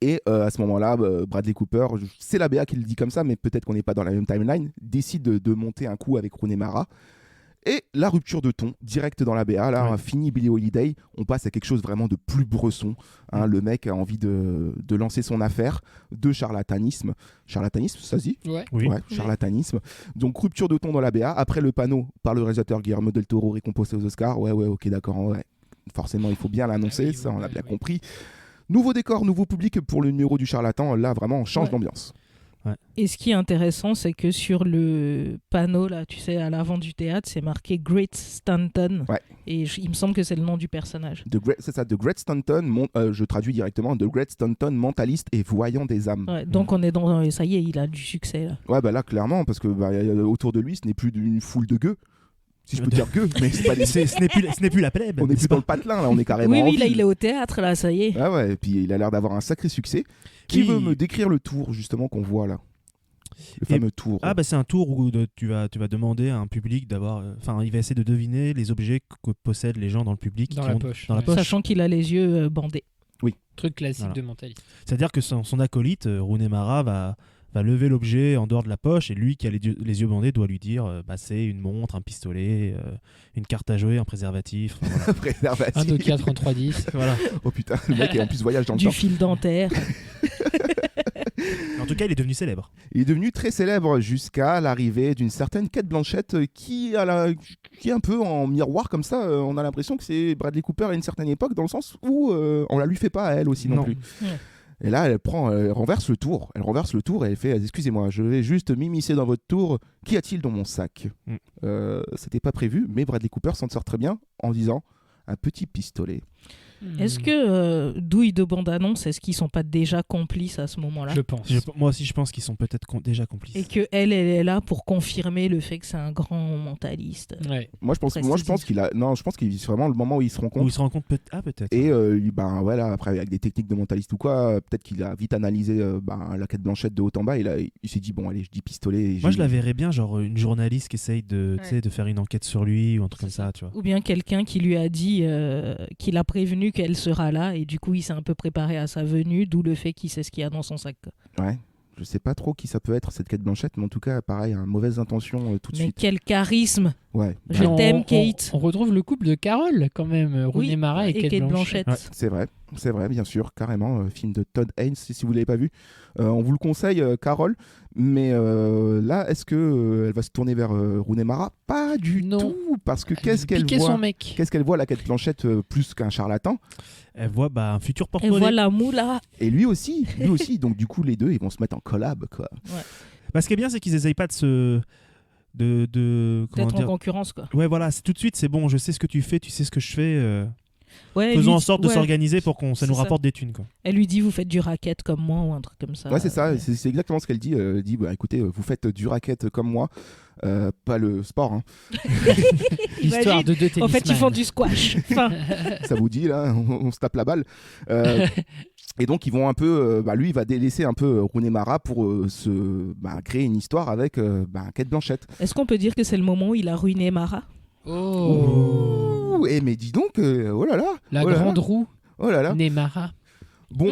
Et à ce moment-là, Bradley Cooper, c'est la BA qui le dit comme ça, mais peut-être qu'on n'est pas dans la même timeline, décide de monter un coup avec Rooney Mara. Et la rupture de ton, direct dans la BA, là, fini Billie Holiday, on passe à quelque chose vraiment de plus bresson. Le mec a envie de lancer son affaire de charlatanisme. Charlatanisme, ça se dit ? Oui. Charlatanisme. Donc rupture de ton dans la BA, après le panneau par le réalisateur Guillermo del Toro récompensé aux Oscars. Ouais, ok, d'accord, ouais. Forcément, il faut bien l'annoncer, ça on a bien compris. Nouveau décor, nouveau public pour le numéro du charlatan, là vraiment on change d'ambiance. Ouais. Et ce qui est intéressant, c'est que sur le panneau, là, tu sais, à l'avant du théâtre, c'est marqué Great Stanton. Ouais. Et il me semble que c'est le nom du personnage. C'est ça, The Great Stanton, je traduis directement, The Great Stanton, mentaliste et voyant des âmes. Ouais, donc on est dans... Ça y est, il a du succès, là. Ouais, bah là, clairement, parce que autour de lui, ce n'est plus une foule de gueux. Si je peux dire gueux, mais c'est pas des... ce n'est plus la plèbe. On n'est plus dans le patelin, là, on est carrément Oui, là, il est au théâtre, là, ça y est. Ah ouais, et puis il a l'air d'avoir un sacré succès. Qui veut me décrire le tour, justement, qu'on voit là ? Le fameux tour. Ah bah c'est un tour où tu vas demander à un public d'avoir... Enfin, il va essayer de deviner les objets que possèdent les gens dans le public. Dans la poche. Sachant qu'il a les yeux bandés. Oui. Truc classique de mentaliste. C'est-à-dire que son acolyte, Rooney Mara, va lever l'objet en dehors de la poche et lui qui a les yeux bandés doit lui dire c'est une montre, un pistolet, une carte à jouer, un préservatif. Voilà. Préservatif. Un Nokia 3310. Voilà. Oh putain, le mec en plus voyage dans le temps. Du fil dentaire. En tout cas, il est devenu célèbre. Il est devenu très célèbre jusqu'à l'arrivée d'une certaine Cate Blanchett qui est un peu en miroir comme ça. On a l'impression que c'est Bradley Cooper à une certaine époque, dans le sens où on la lui fait pas à elle aussi non plus. Ouais. Et là, elle renverse le tour. Elle renverse le tour et elle fait excusez-moi, je vais juste m'immiscer dans votre tour. Qu'y a-t-il dans mon sac ? C'était pas prévu, mais Bradley Cooper s'en sort très bien en disant un petit pistolet. Est-ce que douille de bande-annonce, est-ce qu'ils sont pas déjà complices à ce moment-là ? Je pense. Moi aussi, je pense qu'ils sont peut-être déjà complices. Et que elle est là pour confirmer le fait que c'est un grand mentaliste. Ouais. Moi, je pense qu'il a. Non, je pense qu'il c'est vraiment le moment où il se rend compte. Où il se rend compte peut-être. Et voilà, après avec des techniques de mentaliste ou quoi, peut-être qu'il a vite analysé la Cate Blanchett de haut en bas. Et là, il s'est dit bon, allez, je dis pistolet. Moi, je la verrais bien, genre une journaliste qui essaye de faire une enquête sur lui ou un truc comme ça, tu vois. Ou bien quelqu'un qui lui a dit qu'il a prévenu qu'elle sera là. Et du coup, il s'est un peu préparé à sa venue, d'où le fait qu'il sait ce qu'il y a dans son sac. Ouais, je sais pas trop qui ça peut être, cette Cate Blanchett, mais en tout cas, pareil, mauvaise intention tout de suite. Mais quel charisme! Ouais. Je t'aime, Kate. On retrouve le couple de Carole, quand même, Rooney Mara et Cate Blanchett. Ouais. C'est vrai, bien sûr, carrément. Film de Todd Haynes, si vous ne l'avez pas vu. On vous le conseille, Carole. Mais là, est-ce qu'elle va se tourner vers Rooney Mara ? Pas du tout, parce que qu'est-ce qu'elle voit ? Son mec. Qu'est-ce qu'elle voit, la Cate Blanchett, plus qu'un charlatan ? Elle voit un futur porte-monnaie. Elle voit la moula. Et lui aussi. Donc du coup, les deux, ils vont se mettre en collab, quoi. Ouais. Ce qui est bien, c'est qu'ils essayent pas d'être en concurrence, quoi. Ouais, voilà, tout de suite, c'est bon, je sais ce que tu fais, tu sais ce que je fais. Faisons en sorte de s'organiser pour que ça nous rapporte des thunes, quoi. Elle lui dit, vous faites du racket comme moi ou un truc comme ça. Ouais, c'est ça, c'est exactement ce qu'elle dit. Elle dit, écoutez, vous faites du racket comme moi, pas le sport. Hein. Histoire de deux tennisman. En fait, ils font du squash. Ça vous dit, là, on se tape la balle. Et donc, ils vont un peu. Lui, il va délaisser un peu Rooney Mara pour créer une histoire avec Cate Blanchett. Est-ce qu'on peut dire que c'est le moment où il a ruiné Mara ? Oh, mais dis donc, oh là là. La grande roue. Oh là là. Nemara. Bon,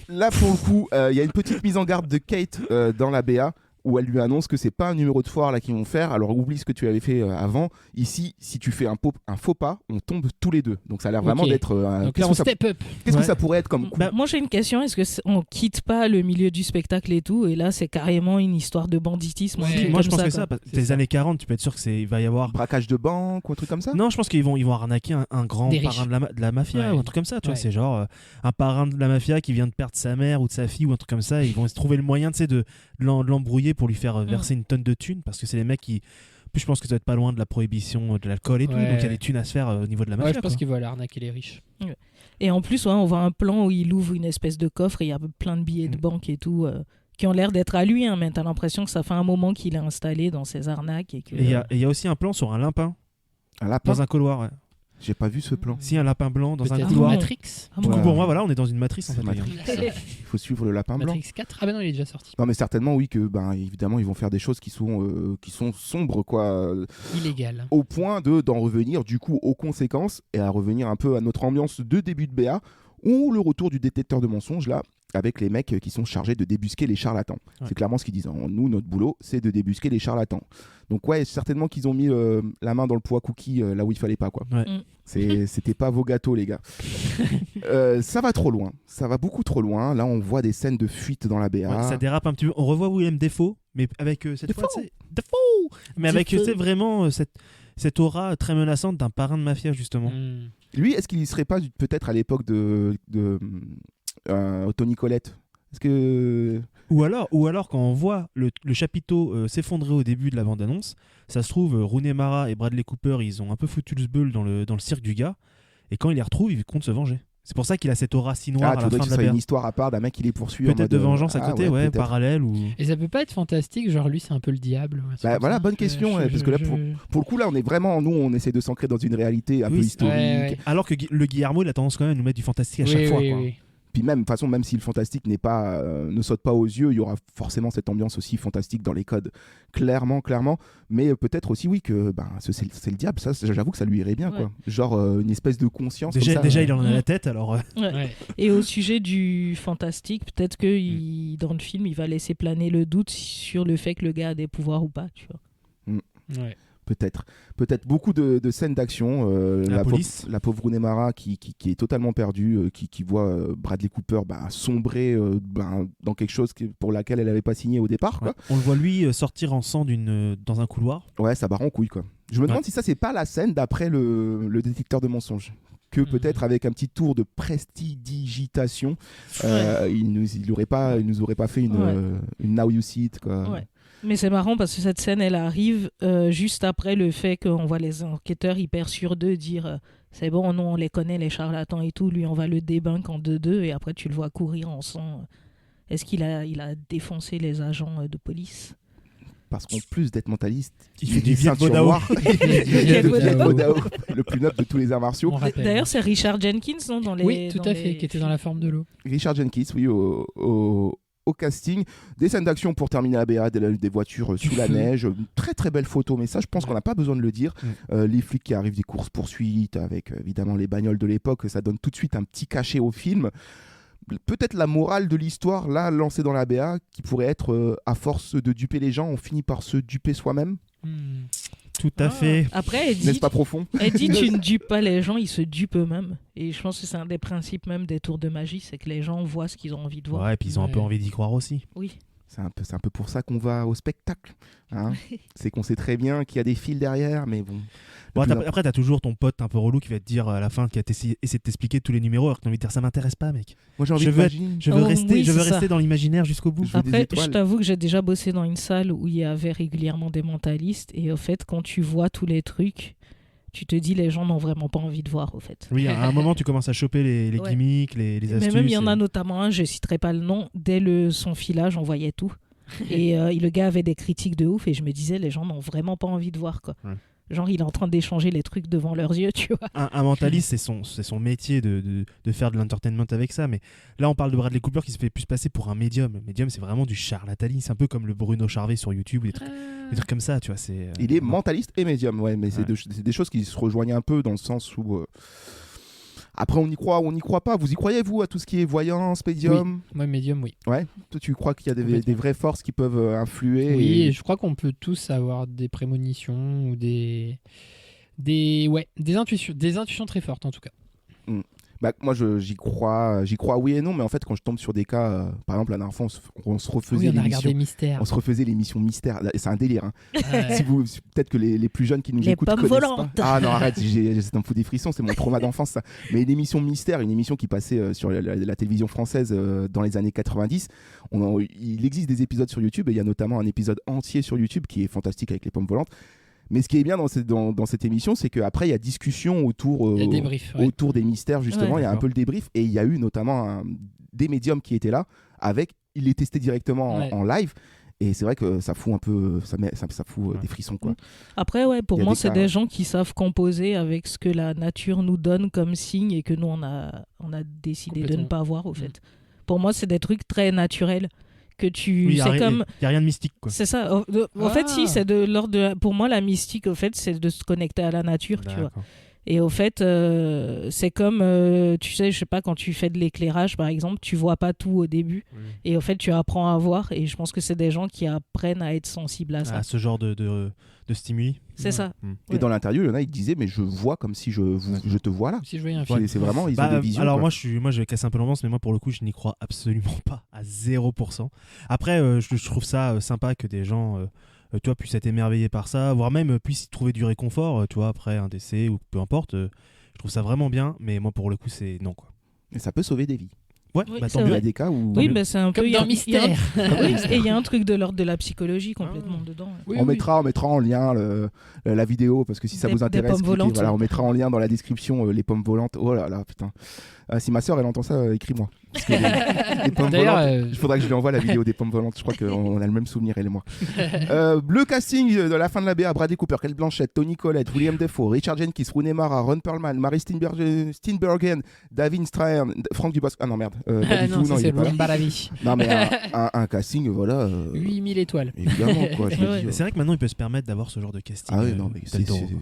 là pour le coup, il y a une petite mise en garde de Kate dans la BA où elle lui annonce que c'est pas un numéro de foire là qu'ils vont faire. Alors oublie ce que tu avais fait avant. Ici, si tu fais un faux pas, on tombe tous les deux. Donc ça a l'air vraiment d'être. Donc là, on step up. Qu'est-ce que ça pourrait être comme coup ? Moi j'ai une question. Est-ce que on quitte pas le milieu du spectacle et tout, et là c'est carrément une histoire de banditisme. Moi je pense que ça. Les années 40, tu peux être sûr que il va y avoir braquage de banque ou un truc comme ça. Non, je pense qu'ils vont arnaquer un grand parrain de la mafia ou un truc comme ça. Tu vois, c'est genre un parrain de la mafia qui vient de perdre sa mère ou de sa fille ou un truc comme ça. Ils vont se trouver le moyen, tu sais, de l'embrouiller pour lui faire verser une tonne de thunes, parce que c'est les mecs qui... Plus je pense que ça va être pas loin de la prohibition de l'alcool et tout, donc il y a des thunes à se faire au niveau de la mafia. Je pense qu'il va aller arnaquer les riches. Et en plus, on voit un plan où il ouvre une espèce de coffre et il y a plein de billets de banque et tout, qui ont l'air d'être à lui, mais t'as l'impression que ça fait un moment qu'il est installé dans ses arnaques. Et il y a aussi un plan sur un lapin. Un lapin dans un couloir, ouais. J'ai pas vu ce plan. Si, un lapin blanc dans peut-être un couloir. Matrix. Du coup, pour moi, voilà, on est dans une matrice en fait. Il faut suivre le lapin blanc. Matrix 4. Ah ben non, il est déjà sorti. Non, mais certainement oui que évidemment ils vont faire des choses qui sont sombres, quoi. Illégales. Au point d'en revenir du coup aux conséquences et à revenir un peu à notre ambiance de début de BA, où le retour du détecteur de mensonges là. avec les mecs qui sont chargés de débusquer les charlatans. Ouais. C'est clairement ce qu'ils disent. Nous, notre boulot, c'est de débusquer les charlatans. Donc ouais, certainement qu'ils ont mis la main dans le poids cookie là où il fallait pas, quoi. Ouais. C'était pas vos gâteaux, les gars. Ça va trop loin. Ça va beaucoup trop loin. Là, on voit des scènes de fuite dans la BA. Ouais, ça dérape un petit peu. On revoit Willem Dafoe, mais avec cette fois, c'est Dafoe, mais avec vraiment cette aura très menaçante d'un parrain de mafia, justement. Lui, est-ce qu'il y serait pas peut-être à l'époque de Tony Collette? Est-ce que... Ou alors quand on voit le chapiteau s'effondrer au début de la bande-annonce, ça se trouve, Rooney Mara et Bradley Cooper, ils ont un peu foutu le beul dans le cirque du gars, et quand ils les retrouvent, ils comptent se venger. C'est pour ça qu'il a cette aura si noire à la fin de la que ce soit une histoire à part d'un mec qui les poursuit. Peut-être de vengeance à côté, ouais, parallèle. Ou... Et ça peut pas être fantastique, genre lui c'est un peu le diable. Voilà, bonne question, parce que là, pour le coup, là, on est vraiment, nous, on essaie de s'ancrer dans une réalité un peu historique. Ouais. Alors que le Guillermo, il a tendance quand même à nous mettre du fantastique à chaque fois. Quoi. Puis même, de toute façon, même si le fantastique ne saute pas aux yeux, il y aura forcément cette ambiance aussi fantastique dans les codes, clairement. Mais peut-être aussi, oui, que c'est le diable. Ça, j'avoue que ça lui irait bien, quoi. Genre une espèce de conscience. Déjà, il en a la tête, alors. Ouais. Et au sujet du fantastique, peut-être que dans le film, il va laisser planer le doute sur le fait que le gars a des pouvoirs ou pas, tu vois. Ouais. Peut-être beaucoup de scènes d'action. La pauvre Rooney Mara qui est totalement perdue, qui voit Bradley Cooper sombrer dans quelque chose pour laquelle elle n'avait pas signé au départ. Quoi. On le voit lui sortir en sang dans un couloir. Ouais, ça barre en couille, quoi. Je me demande si ça c'est pas la scène d'après le détecteur de mensonges. Que peut-être avec un petit tour de prestidigitation, il nous aurait pas fait une Now You See It, quoi. Ouais. Mais c'est marrant parce que cette scène, elle arrive juste après le fait qu'on voit les enquêteurs hyper sûrs d'eux dire c'est bon, nous on les connaît, les charlatans et tout, lui on va le débunk en 2-2 et après tu le vois courir en sang. Est-ce qu'il a défoncé les agents de police? Parce qu'en plus d'être mentaliste, il fait du ceintures noires. Le plus noble de tous les arts martiaux. D'ailleurs, c'est Richard Jenkins, non, Oui, tout à fait, qui était dans La Forme de l'eau. Richard Jenkins, oui, au casting, des scènes d'action pour terminer la BA, des voitures sous la neige, une très très belle photo, mais ça je pense qu'on n'a pas besoin de le dire. Les flics qui arrivent des courses-poursuites avec évidemment les bagnoles de l'époque, ça donne tout de suite un petit cachet au film. Peut-être la morale de l'histoire, là, lancée dans la BA, qui pourrait être, à force de duper les gens, on finit par se duper soi-même. Tout à fait. Après, elle dit, n'est-ce pas profond? Elle dit tu ne dupes pas les gens, ils se dupent eux-mêmes. Et je pense que c'est un des principes même des tours de magie, c'est que les gens voient ce qu'ils ont envie de voir. Ouais, et puis ils ont un peu envie d'y croire aussi. Oui. C'est un peu pour ça qu'on va au spectacle. Hein. C'est qu'on sait très bien qu'il y a des fils derrière, mais bon. Après, t'as toujours ton pote un peu relou qui va te dire à la fin, qui a essayé de t'expliquer tous les numéros, alors que t'as envie de dire ça m'intéresse pas, mec. Moi j'ai envie je veux rester dans l'imaginaire jusqu'au bout. Après, je t'avoue que j'ai déjà bossé dans une salle où il y avait régulièrement des mentalistes, et au fait, quand tu vois tous les trucs, tu te dis les gens n'ont vraiment pas envie de voir, au fait. Oui, à un moment, tu commences à choper les gimmicks, les astuces. Mais même, il y en a notamment un, je citerai pas le nom, dès son filage, on voyait tout. Et le gars avait des critiques de ouf, et je me disais, les gens n'ont vraiment pas envie de voir, quoi. Ouais. Genre, il est en train d'échanger les trucs devant leurs yeux, tu vois. Un mentaliste, c'est son métier de faire de l'entertainment avec ça. Mais là, on parle de Bradley Cooper qui se fait plus passer pour un médium. Le médium, c'est vraiment du charlatanisme. C'est un peu comme le Bruno Charvet sur YouTube, des trucs comme ça, tu vois. Il est mentaliste et médium, ouais, mais c'est des choses qui se rejoignent un peu dans le sens où... Après, on y croit ou on n'y croit pas. Vous y croyez, vous, à tout ce qui est voyance, médium? Oui, moi, médium, oui. Ouais. Toi, tu crois qu'il y a des vraies forces qui peuvent influer? Oui, je crois qu'on peut tous avoir des prémonitions ou des intuitions très fortes, en tout cas. Moi, j'y crois oui et non, mais en fait, quand je tombe sur des cas, par exemple, la dernière fois, on se refaisait Mystère. On se refaisait l'émission Mystère. C'est un délire. Hein. Ouais. Peut-être que les plus jeunes qui nous écoutent connaissent volantes. pas. Ah non, arrête, ça me fout des frissons, c'est mon trauma d'enfance, ça. Mais l'émission Mystère, une émission qui passait sur la télévision française dans les années 90, il existe des épisodes sur YouTube, et il y a notamment un épisode entier sur YouTube qui est fantastique avec les pommes volantes. Mais ce qui est bien dans cette émission, c'est qu'après, il y a discussion autour des mystères, justement. Il y a un peu le débrief. Et il y a eu notamment des médiums qui étaient là. Il les testait directement en live. Et c'est vrai que ça fout un peu, ça fout des frissons, quoi. Après, pour moi, c'est des gens qui savent composer avec ce que la nature nous donne comme signe et que nous, on a décidé de ne pas voir, au fait. Pour moi, c'est des trucs très naturels. Que tu il y a rien de mystique, quoi. C'est ça. En fait, si, c'est de l'ordre de... Pour moi, la mystique, au fait, c'est de se connecter à la nature, tu vois. Et au fait, c'est comme, tu sais, je sais pas, quand tu fais de l'éclairage, par exemple, tu vois pas tout au début. Et au fait, tu apprends à voir. Et je pense que c'est des gens qui apprennent à être sensibles à ça. À ce genre de stimuli. C'est ça. Et dans l'interview, il y en a, il disait, mais je vois comme si je te vois là. Si je voyais un film. C'est vraiment, ils ont des visions. Alors moi, je vais casser un peu l'ambiance, mais moi, pour le coup, je n'y crois absolument pas, à 0%. Après, je trouve ça sympa que des gens... tu vois, puissent être émerveillés par ça, voire même puissent y trouver du réconfort, tu vois, après un décès ou peu importe. Je trouve ça vraiment bien, mais moi, pour le coup, c'est non, quoi. Et ça peut sauver des vies. Ouais, Oui, bah, c'est tant mieux. vrai. Il y a des cas où... Oui, bah, c'est un peu... Comme dans Mystère. Oui, et il y a un truc de l'ordre de la psychologie complètement dedans. On mettra en lien la vidéo, parce que si ça vous intéresse, pommes volantes. voilà, on mettra en lien dans la description les pommes volantes. Oh là là, putain. Si ma soeur elle entend ça, écris-moi. Parce que les pommes volantes, il faudra que je lui envoie la vidéo des pommes volantes. Je crois qu'on a le même souvenir, elle et moi. Le casting de la fin de la BA: Bradley Cooper, Kate Blanchett, Toni Collette, William Dafoe, Richard Jenkins, Rooney Mara, Ron Perlman, Mary Steenburgen, David Strahan, Franck Dubosc. Ah non, merde. Pas du tout, ça, non, c'est il est pas là. Ron Baravi. Non, mais un casting, voilà. 8000 étoiles. Évidemment, quoi. Je veux dire. C'est vrai que maintenant, il peut se permettre d'avoir ce genre de casting. Ah oui, non, mais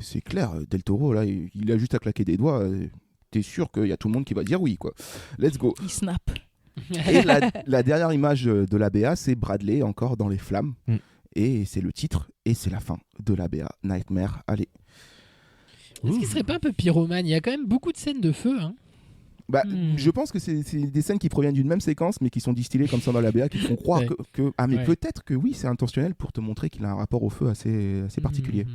c'est clair. Del Toro, là, il a juste à claquer des doigts. T'es sûr qu'il y a tout le monde qui va dire oui, quoi. Let's go. Il snap. Et la dernière image de la BA, c'est Bradley encore dans les flammes. Et c'est le titre et c'est la fin de la BA. Nightmare. Allez. Est-ce qu'il serait pas un peu pyromane? Il y a quand même beaucoup de scènes de feu. Hein. Je pense que c'est des scènes qui proviennent d'une même séquence, mais qui sont distillées comme ça dans la BA, qui te font croire que peut-être que oui, c'est intentionnel pour te montrer qu'il a un rapport au feu assez particulier.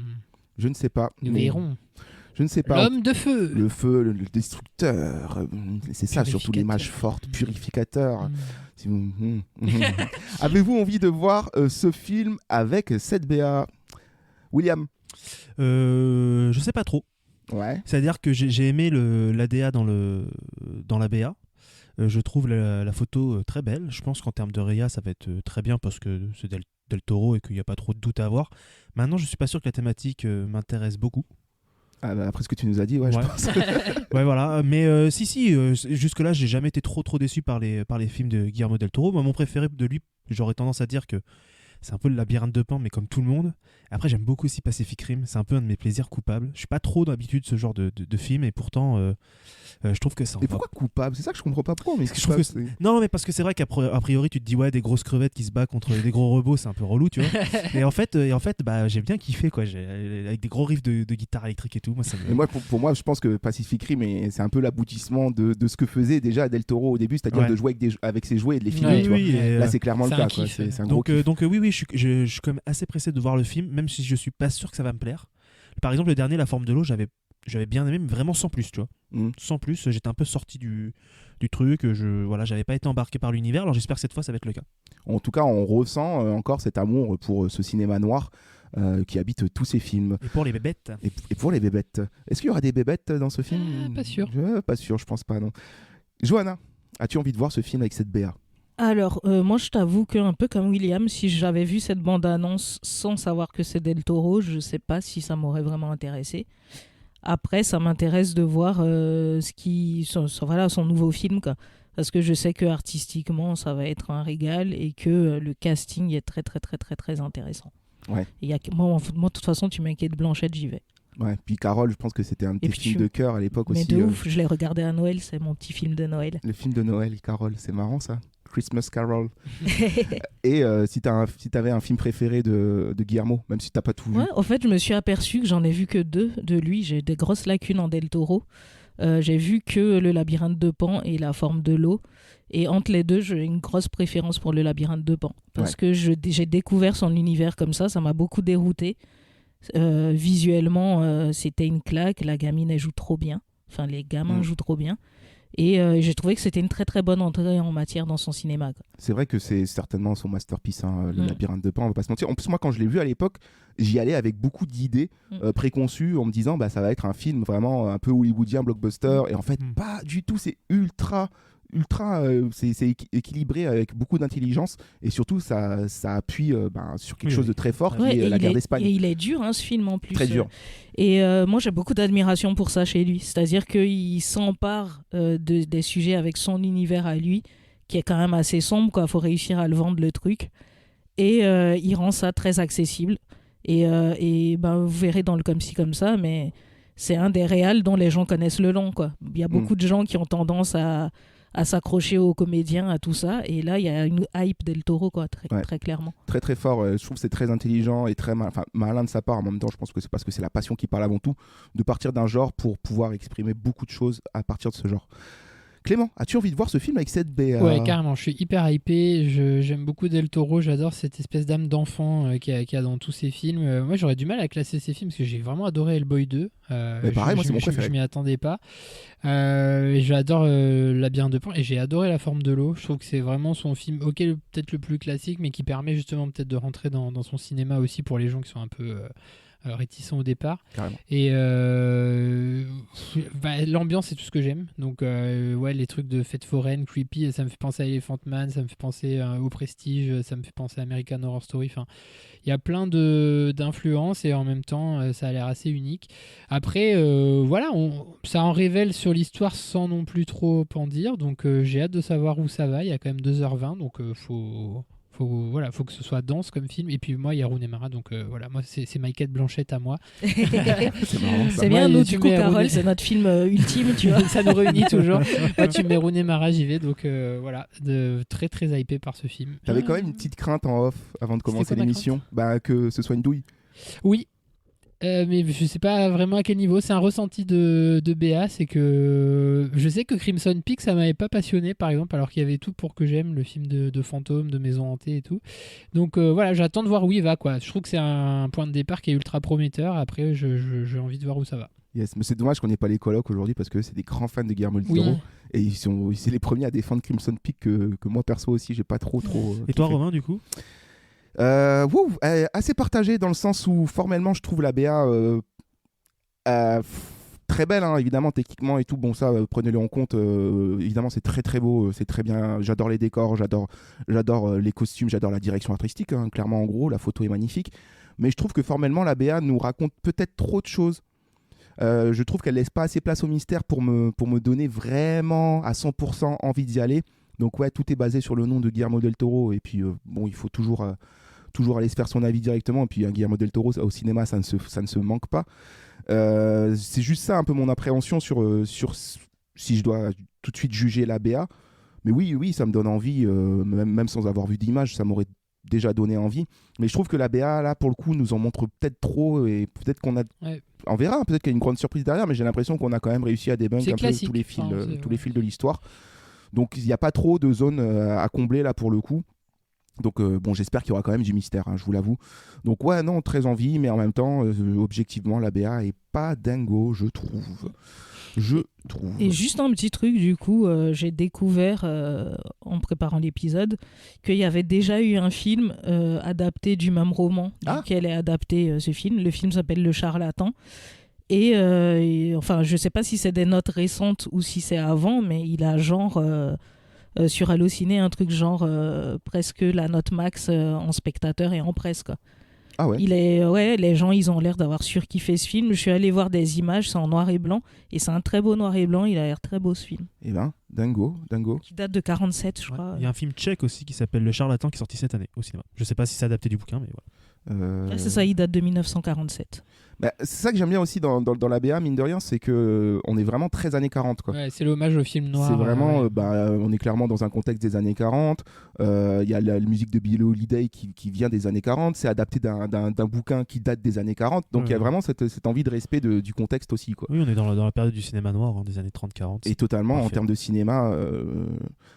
Je ne sais pas. Nous verrons. Je ne sais pas. L'homme de feu. Le feu, le destructeur. C'est ça, surtout l'image forte, purificateur. Si Avez-vous envie de voir ce film avec cette BA, William? Je sais pas trop. Ouais. C'est-à-dire que j'ai aimé l'ADA dans la BA. Je trouve la photo très belle. Je pense qu'en termes de réa, ça va être très bien parce que c'est Del Toro et qu'il n'y a pas trop de doute à avoir. Maintenant, je suis pas sûr que la thématique m'intéresse beaucoup. Après ce que tu nous as dit, ouais. Je pense. Ouais, voilà. Mais jusque-là, j'ai jamais été trop déçu par les films de Guillermo del Toro. Moi, mon préféré de lui, j'aurais tendance à dire que c'est un peu le labyrinthe de Pan, mais comme tout le monde. Après, j'aime beaucoup aussi Pacific Rim. C'est un peu un de mes plaisirs coupables. Je suis pas trop d'habitude ce genre de film, et pourtant, je trouve que ça en Et pourquoi coupable? C'est ça que je comprends pas. Pourquoi mais je trouve que non, mais parce que c'est vrai qu'à priori, tu te dis ouais, des grosses crevettes qui se battent contre des gros robots, c'est un peu relou, tu vois. et en fait, bah, j'ai bien kiffé, quoi. Avec des gros riffs de guitare électrique et tout. Moi, Et moi, pour moi, je pense que Pacific Rim, c'est un peu l'aboutissement de ce que faisait déjà Del Toro au début, c'est-à-dire de jouer avec ses jouets et de les filmer. Oui, là, c'est clairement le cas. C'est un gros kiff. Donc oui, je suis quand même assez pressé de voir le film, même si je suis pas sûr que ça va me plaire. Par exemple, le dernier, La Forme de l'eau, j'avais bien aimé, mais vraiment sans plus, tu vois. Sans plus, j'étais un peu sorti du truc, j'avais pas été embarqué par l'univers, alors j'espère que cette fois ça va être le cas. En tout cas, on ressent encore cet amour pour ce cinéma noir qui habite tous ces films. Et pour les bébêtes. Et pour les bébêtes. Est-ce qu'il y aura des bébêtes dans ce film? Pas sûr. Pas sûr, je pense pas, non. Johanna, as-tu envie de voir ce film avec cette BA? Alors, moi, je t'avoue qu'un peu comme William, si j'avais vu cette bande-annonce sans savoir que c'est Del Toro, je sais pas si ça m'aurait vraiment intéressé. Après, ça m'intéresse de voir son nouveau film, quoi. Parce que je sais que artistiquement, ça va être un régal et que le casting est très, très, très, très, très intéressant. Ouais. Moi, de toute façon, tu m'inquiètes Blanchette, j'y vais. Ouais, puis Carole, je pense que c'était un de tes films de cœur à l'époque aussi. Mais de ouf, je l'ai regardé à Noël, c'est mon petit film de Noël. Le film de Noël, Carole, c'est marrant ça. Christmas Carol. Et si t'avais un film préféré de Guillermo, même si t'as pas tout vu. Ouais, en fait, je me suis aperçu que j'en ai vu que 2 de lui. J'ai des grosses lacunes en Del Toro. J'ai vu que Le Labyrinthe de Pan et La Forme de l'eau. Et entre les deux, j'ai une grosse préférence pour Le Labyrinthe de Pan. Parce que j'ai découvert son univers comme ça m'a beaucoup dérouté. Visuellement, c'était une claque. La gamine, elle joue trop bien. Enfin, les gamins jouent trop bien. Et j'ai trouvé que c'était une très très bonne entrée en matière dans son cinéma, quoi. C'est vrai que c'est certainement son masterpiece, Le Labyrinthe de Pan, on va pas se mentir. En plus, moi, quand je l'ai vu à l'époque, j'y allais avec beaucoup d'idées préconçues en me disant ça va être un film vraiment un peu hollywoodien, blockbuster. Et en fait, pas du tout. C'est ultra c'est équilibré avec beaucoup d'intelligence et surtout ça appuie sur quelque chose de très fort qui est la guerre d'Espagne. Et il est dur, ce film en plus. Très dur. Et moi j'ai beaucoup d'admiration pour ça chez lui, c'est-à-dire qu'il s'empare des sujets avec son univers à lui qui est quand même assez sombre, quoi. Faut réussir à le vendre le truc et il rend ça très accessible et vous verrez dans le Comme ci comme ça, mais c'est un des réals dont les gens connaissent le nom, quoi. Il y a beaucoup de gens qui ont tendance à s'accrocher aux comédiens, à tout ça, et là il y a une hype Del Toro, quoi, très clairement. Très très fort, je trouve que c'est très intelligent et très malin de sa part. En même temps, je pense que c'est parce que c'est la passion qui parle avant tout, de partir d'un genre pour pouvoir exprimer beaucoup de choses à partir de ce genre. Clément, as-tu envie de voir ce film avec cette BA ? Ouais, carrément, je suis hyper hypé, j'aime beaucoup Del Toro, j'adore cette espèce d'âme d'enfant qu'il y a dans tous ses films. Moi j'aurais du mal à classer ces films parce que j'ai vraiment adoré Hellboy 2. Mais pareil, moi c'est mon préféré. Je m'y attendais pas. J'adore Labyrinthe de Pan et j'ai adoré La Forme de l'eau. Je trouve que c'est vraiment son film, peut-être le plus classique, mais qui permet justement peut-être de rentrer dans son cinéma aussi pour les gens qui sont un peu... réticents au départ. Carrément. Et l'ambiance c'est tout ce que j'aime, donc les trucs de fête foraine creepy, ça me fait penser à Elephant Man, ça me fait penser au Prestige, ça me fait penser à American Horror Story. Enfin, il y a plein d'influences et en même temps ça a l'air assez unique. Après ça en révèle sur l'histoire sans non plus trop en dire, donc j'ai hâte de savoir où ça va. Il y a quand même 2h20, donc faut que ce soit dense comme film. Et puis moi, il y a Rooney Mara, donc moi c'est ma Kate Blanchett à moi. C'est marrant, c'est bien, nous du coup Carole, c'est notre film ultime, tu vois. Ça nous réunit toujours. Moi tu mets Rooney Mara, j'y vais, donc très très hypé par ce film. T'avais quand même une petite crainte en off avant de commencer l'émission, que ce soit une douille. Oui. Mais je sais pas vraiment à quel niveau. C'est un ressenti de BA. C'est que je sais que Crimson Peak ça m'avait pas passionné par exemple, alors qu'il y avait tout pour que j'aime le film de fantômes, de maison hantée et tout. Donc j'attends de voir où il va, quoi. Je trouve que c'est un point de départ qui est ultra prometteur. Après j'ai envie de voir où ça va. Yes, mais c'est dommage qu'on n'ait pas les colocs aujourd'hui parce que c'est des grands fans de Guillermo del Toro et c'est les premiers à défendre Crimson Peak que moi perso aussi j'ai pas trop. Et toi Romain du coup? Assez partagé dans le sens où formellement je trouve la BA très belle, hein, évidemment techniquement et tout, bon ça prenez-le en compte, évidemment c'est très très beau, c'est très bien, j'adore les décors, j'adore les costumes, j'adore la direction artistique, hein, clairement en gros la photo est magnifique, mais je trouve que formellement la BA nous raconte peut-être trop de choses. Je trouve qu'elle laisse pas assez place au mystère pour me donner vraiment à 100% envie d'y aller. Donc tout est basé sur le nom de Guillermo del Toro et puis il faut toujours aller se faire son avis directement. Et puis Guillermo del Toro au cinéma ça ne se manque pas. C'est juste ça un peu mon appréhension sur si je dois tout de suite juger la BA. Mais oui ça me donne envie, même sans avoir vu d'image, ça m'aurait déjà donné envie. Mais je trouve que la BA là pour le coup nous en montre peut-être trop et peut-être qu'on a... On verra, peut-être qu'il y a une grande surprise derrière, mais j'ai l'impression qu'on a quand même réussi à débunk un peu tous les fils de l'histoire. Donc il n'y a pas trop de zones à combler là pour le coup. Donc j'espère qu'il y aura quand même du mystère, hein, je vous l'avoue. Donc très envie, mais en même temps, objectivement, la BA est pas dingo, je trouve. Et juste un petit truc, du coup, j'ai découvert en préparant l'épisode qu'il y avait déjà eu un film adapté du même roman duquel est adapté ce film. Le film s'appelle Le Charlatan. Et je sais pas si c'est des notes récentes ou si c'est avant, mais il a genre sur Allociné un truc genre presque la note max en spectateur et en presse, quoi. Ah ouais. Les gens ils ont l'air d'avoir surkiffé ce film. Je suis allé voir des images, c'est en noir et blanc et c'est un très beau noir et blanc. Il a l'air très beau ce film. Eh ben, dingo. Qui date de 47, je crois. Il y a un film tchèque aussi qui s'appelle Le Charlatan qui est sorti cette année au cinéma. Je sais pas si c'est adapté du bouquin, mais voilà. C'est ça, il date de 1947. C'est ça que j'aime bien aussi dans la BA, mine de rien, c'est qu'on est vraiment très années 40. Quoi. Ouais, c'est l'hommage au film noir. C'est vraiment, on est clairement dans un contexte des années 40. Il y a la musique de Billie Holiday qui vient des années 40. C'est adapté d'un bouquin qui date des années 40. Donc il y a vraiment cette envie de respect du contexte aussi. Quoi. Oui, on est dans la période du cinéma noir des années 30-40. Et totalement, parfait. En termes de cinéma,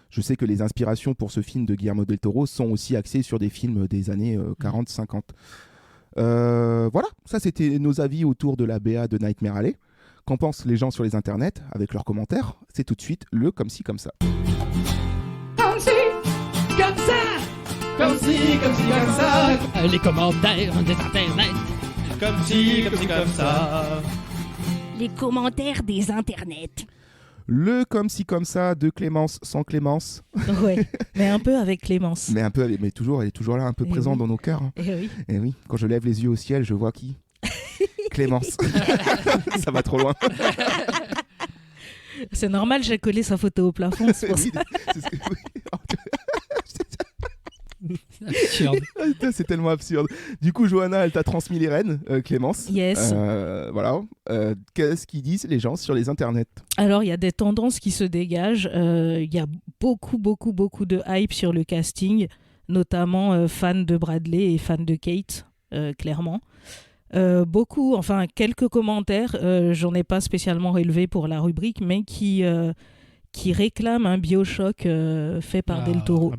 je sais que les inspirations pour ce film de Guillermo del Toro sont aussi axées sur des films des années 40-50. Voilà, ça c'était nos avis autour de la BA de Nightmare Alley. Qu'en pensent les gens sur les internets avec leurs commentaires? C'est tout de suite le comme ci comme ça. Comme ci, comme ça, comme ci, comme ci, comme ça. Les commentaires des internets. Comme ci, comme ça. Les commentaires des internets. Le comme ci comme ça de Clémence sans Clémence. Ouais, mais un peu avec Clémence. Mais toujours, elle est toujours là, un peu présente dans nos cœurs. Hein. Et oui, quand je lève les yeux au ciel, je vois qui? Clémence. Ça va trop loin. C'est normal, j'ai collé sa photo au plafond, c'est pour ça. Absurde. C'est tellement absurde. Du coup, Johanna, elle t'a transmis les rênes, Clémence. Yes. Voilà. Qu'est-ce qu'ils disent les gens sur les internets? Alors, il y a des tendances qui se dégagent. Il y a beaucoup de hype sur le casting, notamment fans de Bradley et fans de Kate, clairement. Quelques commentaires, j'en ai pas spécialement relevé pour la rubrique, mais qui réclament un Bioshock fait par Del Toro.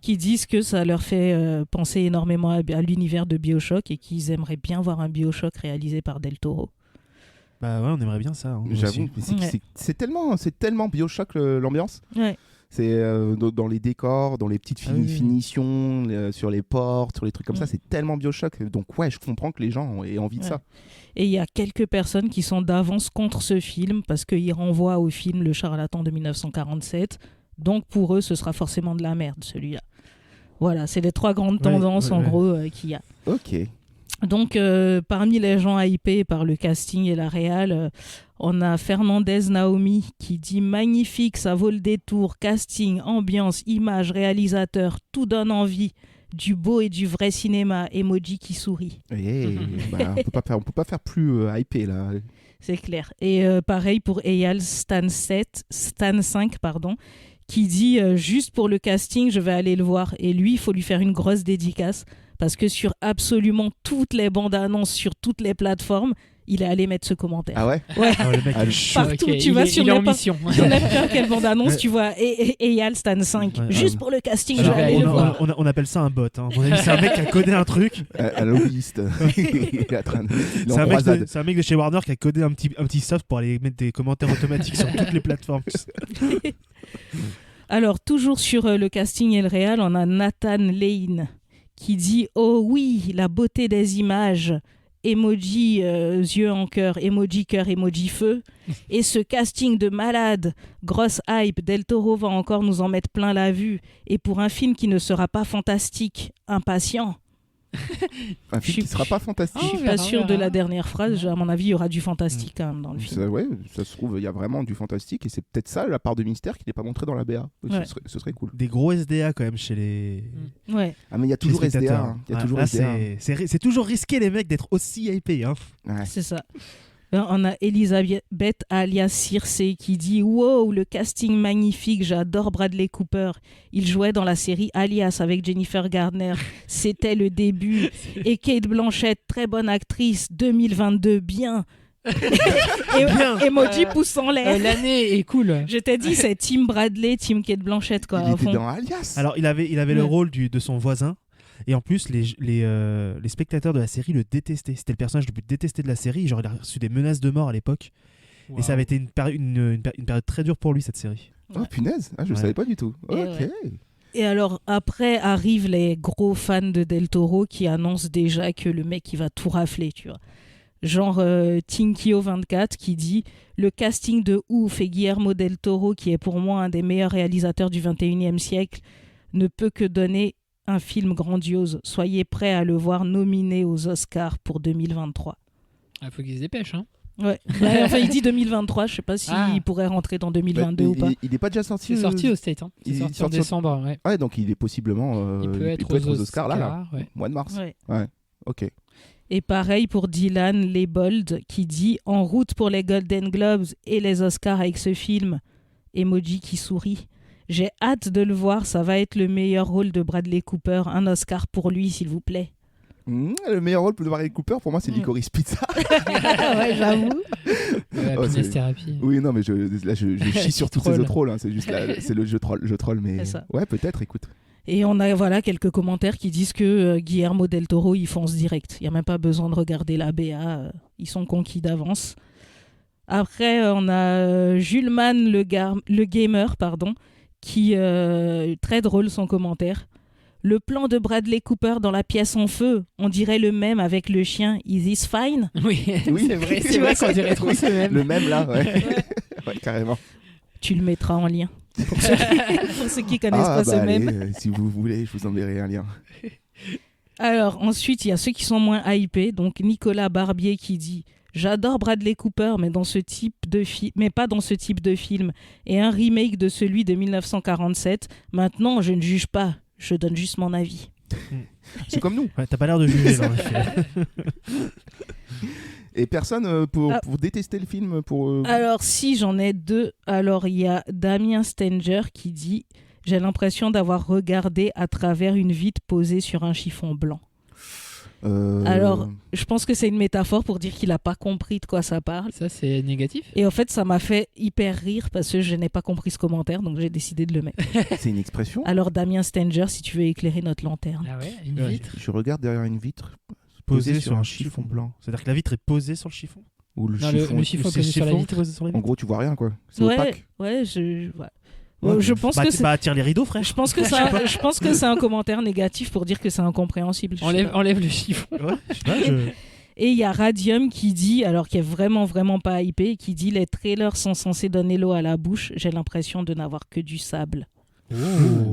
Qui disent que ça leur fait penser énormément à l'univers de Bioshock et qu'ils aimeraient bien voir un Bioshock réalisé par Del Toro. Bah ouais, on aimerait bien ça. J'avoue, c'est tellement Bioshock l'ambiance. Ouais. C'est dans les décors, dans les petites finitions, sur les portes, sur les trucs comme ça, c'est tellement Bioshock. Donc ouais, je comprends que les gens aient envie de ça. Et il y a quelques personnes qui sont d'avance contre ce film parce qu'il renvoie au film Le Charlatan de 1947. Donc pour eux, ce sera forcément de la merde, celui-là. Voilà, c'est les 3 grandes tendances en gros qu'il y a. Ok. Donc parmi les gens hypés par le casting et la réal, on a Fernandez Naomi qui dit magnifique, ça vaut le détour, casting, ambiance, image, réalisateur, tout donne envie. Du beau et du vrai cinéma, emoji qui sourit. On peut pas faire plus hypé là. C'est clair. Et pareil pour Eyal Stan 5, qui dit juste pour le casting, je vais aller le voir. Et lui, il faut lui faire une grosse dédicace parce que sur absolument toutes les bandes annonces, sur toutes les plateformes, il est allé mettre ce commentaire. Ah ouais? Ouais. Ah, le mec est chaud. Partout, Okay, tu vas sur n'importe quelle bande annonce, tu vois Eyal Stan 5. Juste pour le casting, je vais aller le voir. On appelle ça un bot. Hein. C'est un mec qui a codé un truc. Un lobbyiste. C'est un mec de chez Warner qui a codé un petit soft pour aller mettre des commentaires automatiques sur toutes les plateformes. Alors, toujours sur le casting et le réal, on a Nathan Lane qui dit « Oh oui, la beauté des images !» Emoji yeux en cœur, emoji feu. Et ce casting de malade, grosse hype, Del Toro va encore nous en mettre plein la vue. Et pour un film qui ne sera pas fantastique, impatient. Un film qui sera pas fantastique. Je suis pas sûre de la dernière phrase. À mon avis, il y aura du fantastique quand même dans le film. Ça se trouve, il y a vraiment du fantastique et c'est peut-être ça la part de mystère qui n'est pas montrée dans la BA. Ce serait cool. Des gros SDA quand même chez les. Ouais. Ah mais il y a toujours SDA. Hein. Il y a toujours SDA. C'est toujours risqué les mecs d'être aussi hypés. Hein. Ouais. C'est ça. On a Elisabeth alias Circe qui dit « Wow, le casting magnifique, j'adore Bradley Cooper. Il jouait dans la série Alias avec Jennifer Garner. C'était le début. Et Kate Blanchett, très bonne actrice. 2022, bien. » Emoji pouce en l'air. L'année est cool. Je t'ai dit, c'est Team Bradley, Team Kate Blanchett. Quoi, il était dans Alias. Alors, il avait le rôle de son voisin. Et en plus, les spectateurs de la série le détestaient. C'était le personnage le plus détesté de la série. Genre, il a reçu des menaces de mort à l'époque. Wow. Et ça avait été une période très dure pour lui, cette série. Oh punaise, je savais pas du tout. Ok. Et alors, après arrivent les gros fans de Del Toro qui annoncent déjà que le mec, il va tout rafler, tu vois. Genre Tinkio24 qui dit « Le casting de ouf et Guillermo Del Toro, qui est pour moi un des meilleurs réalisateurs du 21e siècle, ne peut que donner un film grandiose. Soyez prêts à le voir nominé aux Oscars pour 2023. » Il faut qu'il se dépêche, hein. Ouais. Enfin, il dit 2023, je sais pas s'il pourrait rentrer dans 2022 ou pas. Il n'est pas déjà sorti. Il est sorti au State, hein. Il est sorti en décembre, ouais. Ouais, donc il est possiblement. Il peut être aux Oscars là. Mois de mars. Ouais. Ok. Et pareil pour Dylan Leibold qui dit « En route pour les Golden Globes et les Oscars avec ce film. » Emoji qui sourit. J'ai hâte de le voir, ça va être le meilleur rôle de Bradley Cooper. Un Oscar pour lui, s'il vous plaît. Le meilleur rôle de Bradley Cooper, pour moi, c'est Licorice Pizza. Ouais, j'avoue. Happiness Therapy. Oui, non, mais je chie sur tous ces autres rôles. Hein. C'est juste c'est le jeu troll, mais ouais, peut-être, écoute. Et on a quelques commentaires qui disent que Guillermo del Toro, il fonce direct. Il n'y a même pas besoin de regarder la BA. Ils sont conquis d'avance. Après, on a Julman le gamer, qui très drôle son commentaire. Le plan de Bradley Cooper dans la pièce en feu, on dirait le même avec le chien Is This Fine? Oui, c'est vrai qu'on dirait trop ce même. Le même là, ouais. Ouais, carrément. Tu le mettras en lien pour ceux qui connaissent pas ce même. Si vous voulez, je vous enverrai un lien. Alors ensuite, il y a ceux qui sont moins hypés. Donc Nicolas Barbier qui dit « J'adore Bradley Cooper, mais pas dans ce type de film. Et un remake de celui de 1947. Maintenant, je ne juge pas. Je donne juste mon avis. C'est comme nous. Ouais, t'as pas l'air de juger là. En effet. Et personne pour détester le film Alors si j'en ai deux, alors il y a Damien Stenger qui dit « J'ai l'impression d'avoir regardé à travers une vitre posée sur un chiffon blanc ». Alors, je pense que c'est une métaphore pour dire qu'il n'a pas compris de quoi ça parle. Ça, c'est négatif. Et en fait, ça m'a fait hyper rire parce que je n'ai pas compris ce commentaire, donc j'ai décidé de le mettre. C'est une expression. Alors, Damien Stenger, si tu veux éclairer notre lanterne. Ah ouais, une vitre. Je regarde derrière une vitre posée sur un chiffon blanc. C'est-à-dire que la vitre est posée sur le chiffon. Ou le Non, chiffon. le chiffon est posé sur la vitre. En gros, tu vois rien, quoi. C'est Ouais, opaque. ouais, Ouais, je pense que c'est... attire les rideaux, frère. Je pense que c'est un commentaire négatif pour dire que c'est incompréhensible. Enlève le chiffon. Ouais, je sais pas, Et il y a Radium qui dit, alors qui est vraiment pas hypé, qui dit les trailers sont censés donner l'eau à la bouche. J'ai l'impression de n'avoir que du sable.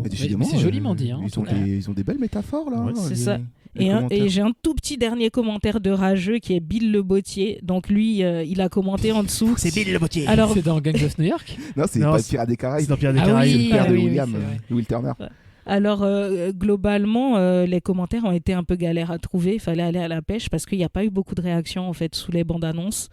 Décidément, c'est joliment dit. Hein, ils ont des belles métaphores là. Ouais, c'est ça. Et j'ai un tout petit dernier commentaire de rageux qui est Bill Le Bottier. Donc lui, il a commenté en dessous. C'est Bill Le Bottier. Alors, c'est dans Gangs of New York. Non, c'est pas Pirates des Caraïbes. C'est dans Pirates des Caraïbes. Le père de oui, William, c'est Will Turner. Ouais. Alors, globalement, les commentaires ont été un peu galères à trouver. Il fallait aller à la pêche parce qu'il n'y a pas eu beaucoup de réactions en fait sous les bandes annonces.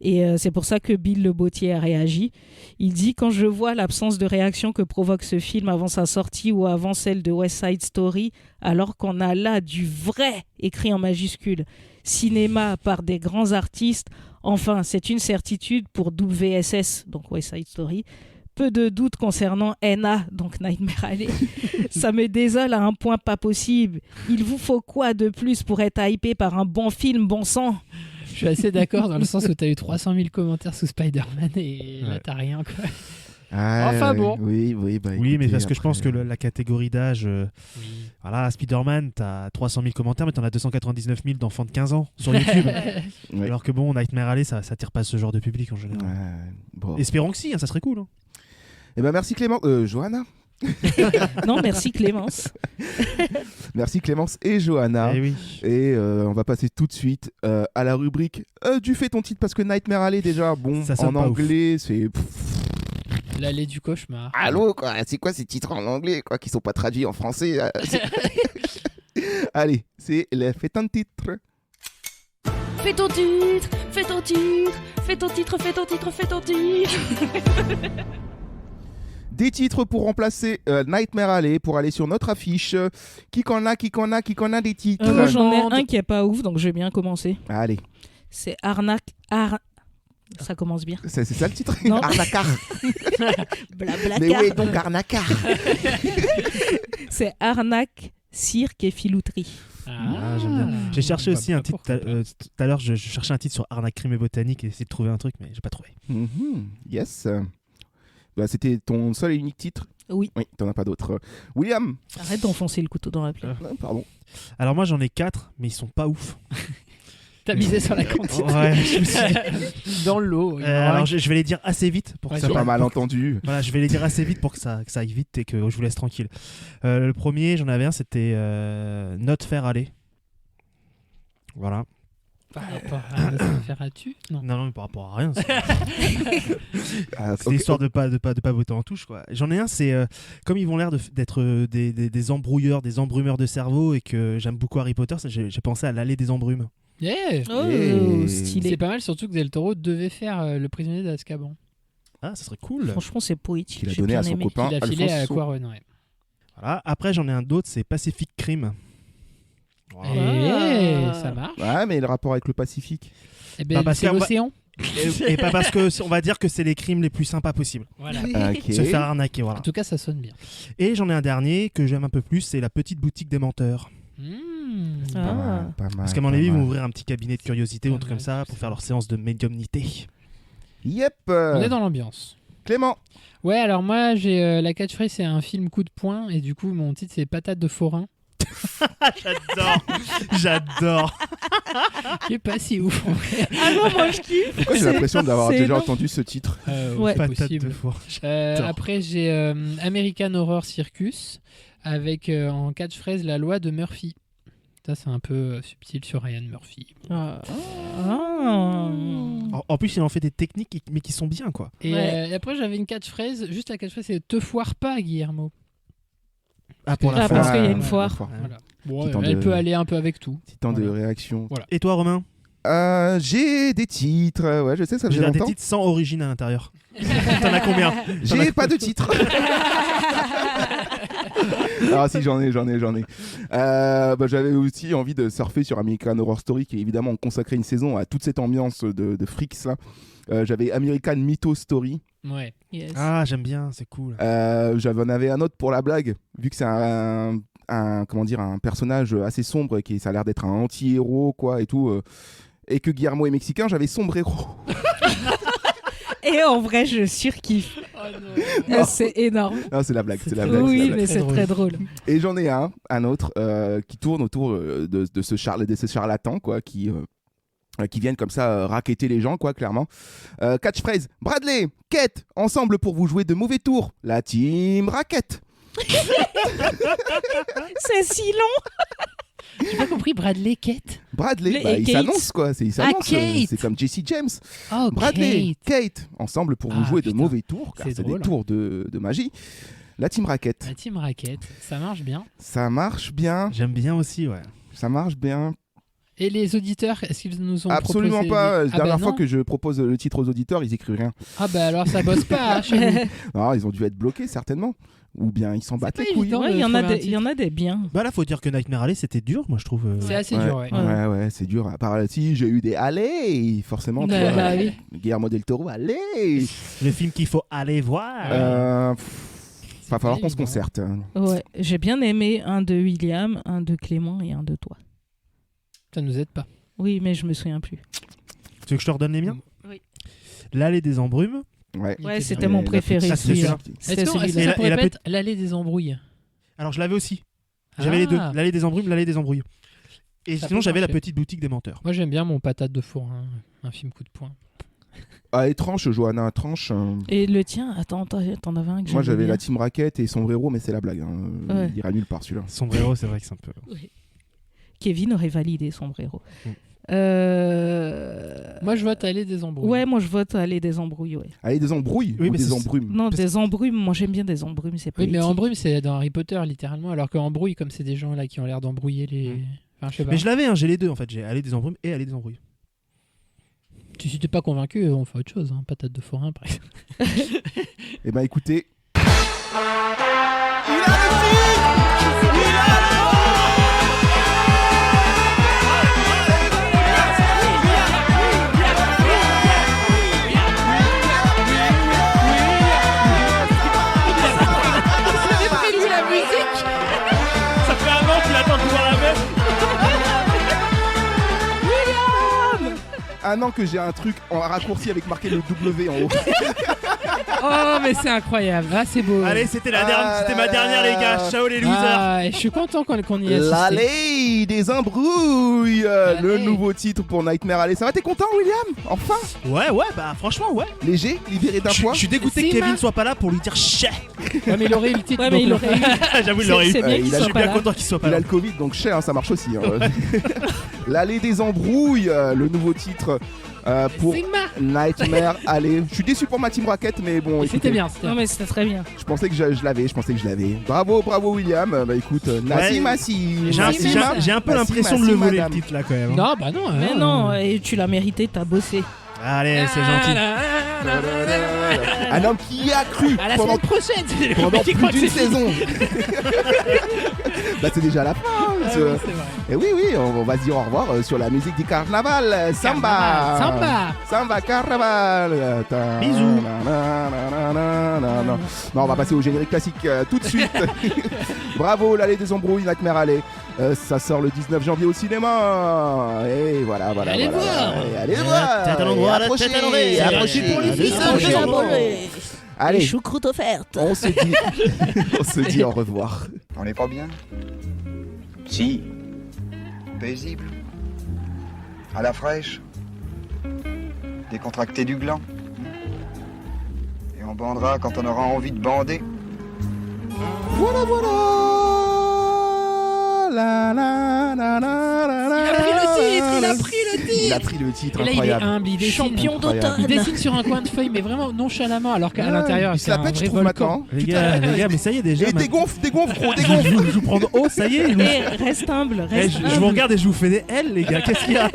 Et c'est pour ça que Bill Le Bottier a réagi. Il dit « Quand je vois l'absence de réaction que provoque ce film avant sa sortie ou avant celle de West Side Story, alors qu'on a là du vrai, écrit en majuscule, cinéma par des grands artistes, enfin, c'est une certitude pour WSS, donc West Side Story, peu de doutes concernant NA, donc Nightmare Alley. Ça me désole à un point pas possible. Il vous faut quoi de plus pour être hypé par un bon film, bon sang ?» Je suis assez d'accord dans le sens où tu as eu 300 000 commentaires sous Spider-Man et là t'as rien quoi. Enfin bon. Oui, mais parce que je pense que la catégorie d'âge, voilà, Spider-Man, t'as 300 000 commentaires, mais t'en as 299 000 d'enfants de 15 ans sur YouTube. Alors que bon, Nightmare Alley, ça tire pas ce genre de public en général. Bon. Espérons que si, hein, ça serait cool. Hein. Eh ben merci Clément, Johanna. Non, merci Clémence. Merci Clémence et Johanna. Oui. Et on va passer tout de suite à la rubrique du fait ton titre parce que Nightmare Alley déjà, bon, ça en anglais, c'est... L'allée du cauchemar. Allô, quoi, c'est quoi ces titres en anglais quoi, qui sont pas traduits en français Allez, c'est le fait ton titre. Fais ton titre, fais ton titre, fais ton titre, fais ton titre, fais ton titre. Des titres pour remplacer Nightmare Alley, pour aller sur notre affiche. Qui qu'en a des titres Moi j'en ai un qui est pas ouf, donc je vais bien commencer. Allez. C'est Ça commence bien. C'est ça le titre. Non. Arnacar. Blablacar. Mais oui, donc Arnacar. C'est arnaque, cirque et filouterie. Ah, j'aime bien. J'ai cherché aussi un titre tout à l'heure, je cherchais un titre sur arnaque, crime et botanique et essayé de trouver un truc, mais j'ai pas trouvé. Yes. Bah, c'était ton seul et unique titre. Oui. Oui, t'en as pas d'autre. William. Arrête d'enfoncer le couteau dans la plaie. Pardon. Alors moi j'en ai 4, mais ils sont pas ouf. T'as misé sur la quantité. Ouais, je me suis... Dans l'eau. Alors je vais les dire assez vite pour que ça. Pas mal entendu. Voilà, je vais les dire assez vite pour que ça aille vite et que je vous laisse tranquille. Le premier, j'en avais un, c'était Not Fair Alley. Voilà. Par rapport à Not Fair Alley, non, mais par rapport à rien. C'est l'histoire de pas voter en touche, quoi. J'en ai un, c'est comme ils vont l'air d'être des embrouilleurs, des embrumeurs de cerveau et que j'aime beaucoup Harry Potter, j'ai pensé à l'allée des embrumes. Stylé. C'est pas mal, surtout que Del Toro devait faire Le Prisonnier d'Azkaban. Ah, ça serait cool. Franchement, c'est poétique. Qu'il a donné à son copain. Il a filé à Quaron, ouais. Voilà. Après, j'en ai un d'autre, c'est Pacific Crime. Ça marche. Ouais, mais le rapport avec le Pacifique. Eh ben, c'est l'océan. Et pas parce que on va dire que c'est les crimes les plus sympas possibles. Voilà. Okay. Se faire arnaquer, voilà. En tout cas, ça sonne bien. Et j'en ai un dernier que j'aime un peu plus, c'est La Petite Boutique des Menteurs. Pas mal, parce qu'à mon avis, ils vont ouvrir un petit cabinet de curiosité ou un truc comme ça pour faire leur séance de médiumnité. Yep. On est dans l'ambiance. Clément. Ouais, alors moi, j'ai la catchphrase, c'est un film coup de poing et du coup, mon titre, c'est Patate de forain. J'adore. Qui est pas si ouf. Ah non, moi je kiffe. Pourquoi j'ai l'impression d'avoir déjà entendu ce titre ouais. C'est possible. Après, j'ai American Horror Circus avec en catchphrase la loi de Murphy. Ça, c'est un peu subtil sur Ryan Murphy. En plus, il en fait des techniques, mais qui sont bien, quoi. Et après, j'avais une catchphrase. Juste la catchphrase, c'est te foire pas, Guillermo. Ah, pour la parce foire. qu'il y a une foire. Voilà. Bon, Petit temps elle de- peut aller un peu avec tout. Petit temps de Voilà. réaction. Voilà. Et toi, Romain? J'ai des titres. Ouais, je sais, ça J'ai fait des longtemps. titres sans origine à l'intérieur. T'en as combien? J'ai pas de titre. Ah si, j'en ai. J'avais aussi envie de surfer sur American Horror Story, qui évidemment consacré une saison à toute cette ambiance de freaks là. J'avais American Mytho Story. Ouais. Yes. Ah, j'aime bien, c'est cool. J'en avais un autre pour la blague, vu que c'est un personnage assez sombre, qui ça a l'air d'être un anti-héros quoi et tout, et que Guillermo est mexicain, j'avais Sombrero. Et en vrai, je surkiffe. Non. C'est énorme. Non, c'est la blague, c'est la blague. Oui, c'est la blague. mais c'est très drôle. Et j'en ai un autre qui tourne autour de ce charlatan quoi, qui viennent comme ça racketter les gens quoi, clairement. Catchphrase: Bradley, Kate, ensemble pour vous jouer de mauvais tours, la team raquette. C'est si long. J'ai pas compris, Bradley, Kate. Bradley, Et il Kate. s'annonce quoi, il s'annonce, Kate. c'est comme Jesse James. Oh, Bradley, Kate, ensemble pour vous jouer de putain. mauvais tours, car C'est c'est des drôle. tours de magie. La team raquette. La team raquette, ça marche bien. Ça marche bien. J'aime bien aussi, ouais. Ça marche bien. Et les auditeurs, est-ce qu'ils nous ont Absolument proposé pas. des- La dernière fois non. que je propose le titre aux auditeurs, ils écrivent rien. Ah bah alors ça bosse pas hein, chez nous. Non, ils ont dû être bloqués certainement. Ou bien ils s'en battent pas les couilles. évident. Ouais, il y en a trouver un des, il y en a des biens. Bah là, faut dire que Nightmare Alley, c'était dur, moi, je trouve. C'est assez dur, ouais. Ouais, c'est dur. À part si j'ai eu des allez, forcément. tu vois, Bah oui. Guillermo del Toro, allez. Le film qu'il faut aller voir. Va falloir qu'on se évident. concerte. Ouais, j'ai bien aimé un de William, un de Clément et un de toi. Ça nous aide pas. Oui, mais je me souviens plus. Tu veux que je te redonne les miens? Oui. L'Allée des Embrumes. Ouais, Ouais, était c'était bien. mon préféré. Ça, c'est celui-là. celui-là. C'était Est-ce que celui-là. Et ça la- pourrait et la pas pe- être l'allée des embrouilles? Alors, je l'avais aussi. J'avais Ah. les deux. L'Allée des Embrumes, l'Allée des Embrouilles. Et Ça sinon, peut j'avais la marcher. petite boutique des menteurs. Moi j'aime bien mon patate de four, hein. Un film coup de poing. Ah, et tranche, Johanna, tranche. Et le tien, attends, t'en avais un que Moi j'avais bien. la team raquette et Sombrero, mais c'est la blague. Ouais. Il ira nulle part celui-là. Sombrero, c'est vrai que c'est un peu. Kevin aurait validé Sombrero. Moi je vote aller des embrouilles. Ouais, moi je vote aller des embrouilles, ouais. Allez, des embrouilles Oui, ou mais des c'est- embrumes. Non, des embrumes, moi j'aime bien des embrumes, c'est Oui, mais poétique. embrouille c'est dans Harry Potter littéralement, alors qu'embrouille comme c'est des gens là qui ont l'air d'embrouiller les. Enfin je sais pas. Mais je l'avais, hein, j'ai les deux en fait. J'ai Allée des Embrumes et Allée des Embrouilles. Si t'es pas convaincu, on fait autre chose. Hein. Patate de forain par exemple. Eh ben écoutez. Ça fait un an qu'il attend de voir la même. Un an que j'ai un truc en raccourci avec marqué le W en haut. Oh mais c'est incroyable. Ah c'est beau. Allez, c'était ma dernière, les gars. Ciao les losers. Ah, et je suis content qu'on y ait assisté. L'allée des embrouilles, le nouveau titre pour Nightmare Alley. Ça va, t'es content, William? Enfin, Ouais, bah franchement, ouais. léger, libéré d'un poids. Je suis dégoûté que Kevin soit pas là pour lui dire chais. Ouais, mais il aurait eu le titre. Ouais, mais il donc, aurait eu. J'avoue, il l'aurait eu. C'est bien il qu'il a- Je soit suis pas bien là. content qu'il soit pas Il là. a le Covid, donc cher, hein, ça marche aussi. Hein. L'allée des embrouilles, le nouveau titre pour Nightmare Alley. Je suis déçu pour ma team Rocket, mais bon, C'était écoutez, bien. C'était Non, bien. mais c'était très bien. je pensais que je l'avais. Bravo William. Bah écoute, Nassi Massi. J'ai un peu l'impression de le voler le titre là quand même. Non, bah non. Mais non, et tu l'as mérité, t'as bossé. Allez, c'est gentil. Un homme qui a cru À la pendant semaine prochaine. plus Qui croit que d'une c'est fini. saison. Bah c'est déjà la fin. Ah ce- oui, c'est vrai. Et oui, on va se dire au revoir sur la musique du carnaval. Samba. Samba carnaval. Bisous. Non, on va passer au générique classique tout de suite. Bravo, l'allée des embrouilles, Nightmare Alley. Ça sort le 19 janvier au cinéma. Et voilà. Allez voir. Et allez voir. Tête à l'endroit, la tête à l'envers. Et approchez pour les filles. Approchez à Allez, Les choucroutes offertes. on se dit au revoir. On n'est pas bien? Si. Paisible. À la fraîche. Décontracté du gland. Et on bandera quand on aura envie de bander. Voilà. La la la la la la. Il a pris le Il a pris le titre. Il a pris le titre, Et là, incroyable. il est humble, il dessine. Champion d'automne. Il dessine sur un coin de feuille, mais vraiment nonchalamment, alors qu'à l'intérieur, il se c'est la un pète, je vrai trouve, volcan. maintenant. Les gars, mais ça y est déjà. Et dégonfle, gros, dégonfle. Je vous prends de haut, ça y est. Reste humble, Eh, reste je vous regarde et je vous fais des L, les gars. Qu'est-ce qu'il y a?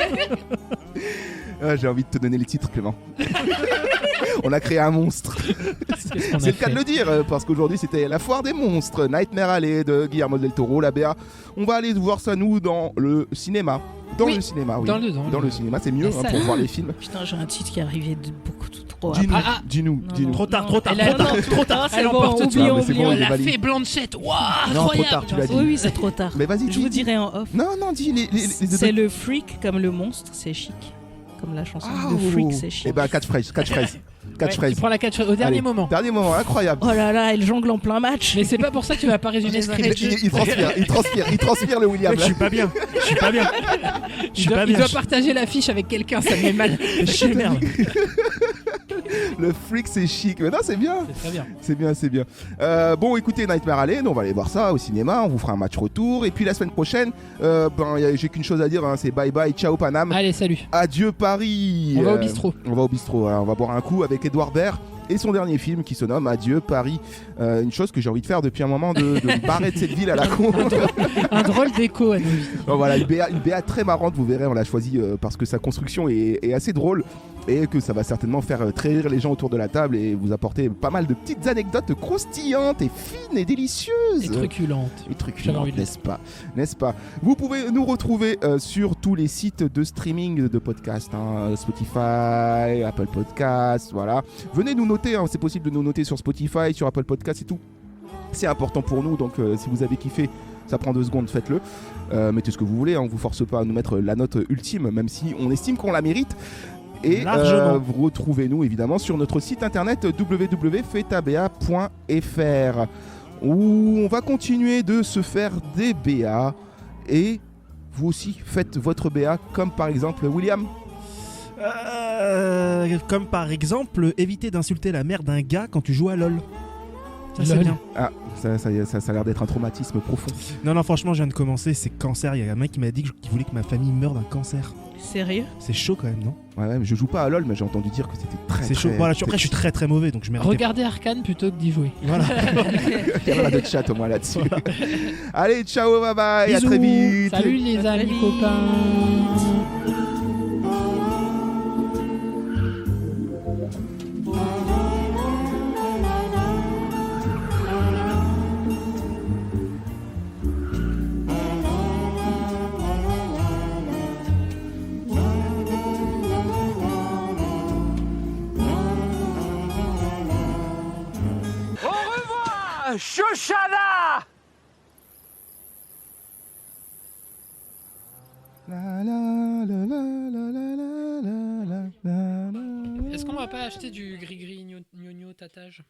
J'ai envie de te donner les titres, Clément. On a créé un monstre. C'est le cas de le dire, parce qu'aujourd'hui c'était la foire des monstres, Nightmare Alley de Guillermo del Toro, la BA. On va aller voir ça nous dans le cinéma. Dans le cinéma, oui. Dans le cinéma, c'est mieux pour voir les films. Putain, j'ai un titre qui est arrivé de beaucoup trop. Dis-nous. Trop tard. Trop tard. Elle emporte tout. Oublions. Elle a fait Blanchette. Waouh, non, incroyable. trop tard, tu l'as dit. Oui, c'est trop tard. Mais vas-y, je vous dirai en off. Non, dis les c'est le freak comme le monstre, c'est chic. Comme la chanson de Freak, c'est chic. Et bah, catchphrase. Tu prends la catchphrase au dernier moment. Dernier moment, incroyable. Oh là là, elle jongle en plein match. Mais c'est pas pour ça que tu vas pas résumer ce script. Il transpire le William. Je suis pas bien. Il doit partager l'affiche avec quelqu'un, ça me met mal. Merde. Le freak, c'est chic. Mais non, c'est bien. C'est très bien. C'est bien. Bon, écoutez, Nightmare Alley, on va aller voir ça au cinéma. On vous fera un match retour. Et puis la semaine prochaine, j'ai qu'une chose à dire, c'est bye bye, ciao Paname. Allez, salut. Adieu Paris. On va au bistrot. On va boire un coup avec Edouard Baird et son dernier film qui se nomme Adieu Paris. Une chose que j'ai envie de faire depuis un moment, de me barrer de cette ville à la con. Un drôle d'écho à nos vies. Voilà, une BA très marrante, vous verrez, on l'a choisi parce que sa construction est assez drôle et que ça va certainement faire très rire les gens autour de la table et vous apporter pas mal de petites anecdotes croustillantes et fines et délicieuses. Et truculentes. N'est-ce pas? Vous pouvez nous retrouver sur tous les sites de streaming de podcasts, Spotify, Apple Podcasts, voilà. Venez nous noter, c'est possible de nous noter sur Spotify, sur Apple Podcasts et tout. C'est important pour nous, donc si vous avez kiffé, ça prend 2 secondes, faites-le. Mettez ce que vous voulez, on vous force pas à nous mettre la note ultime, même si on estime qu'on la mérite. Et vous retrouvez-nous évidemment sur notre site internet www.fetabea.fr où on va continuer de se faire des BA. Et vous aussi faites votre BA, comme par exemple William. Comme par exemple, éviter d'insulter la mère d'un gars quand tu joues à LoL. Ça c'est bien. Ah, ça a l'air d'être un traumatisme profond. Non, franchement, je viens de commencer, c'est cancer. Il y a un mec qui m'a dit qu'il voulait que ma famille meure d'un cancer. Sérieux? C'est chaud quand même, non? Ouais, mais je joue pas à LoL, mais j'ai entendu dire que c'était très chaud. Voilà, après, je suis très mauvais, donc je mérite. Regardez Arcane plutôt que d'y jouer. Voilà. Il y a pas de chat au moins là-dessus. Voilà. Allez, ciao, bye bye, bisous. À très vite. Salut les amis copains. Shoshana! Est-ce qu'on va pas acheter du gris-gris gnogno tatage?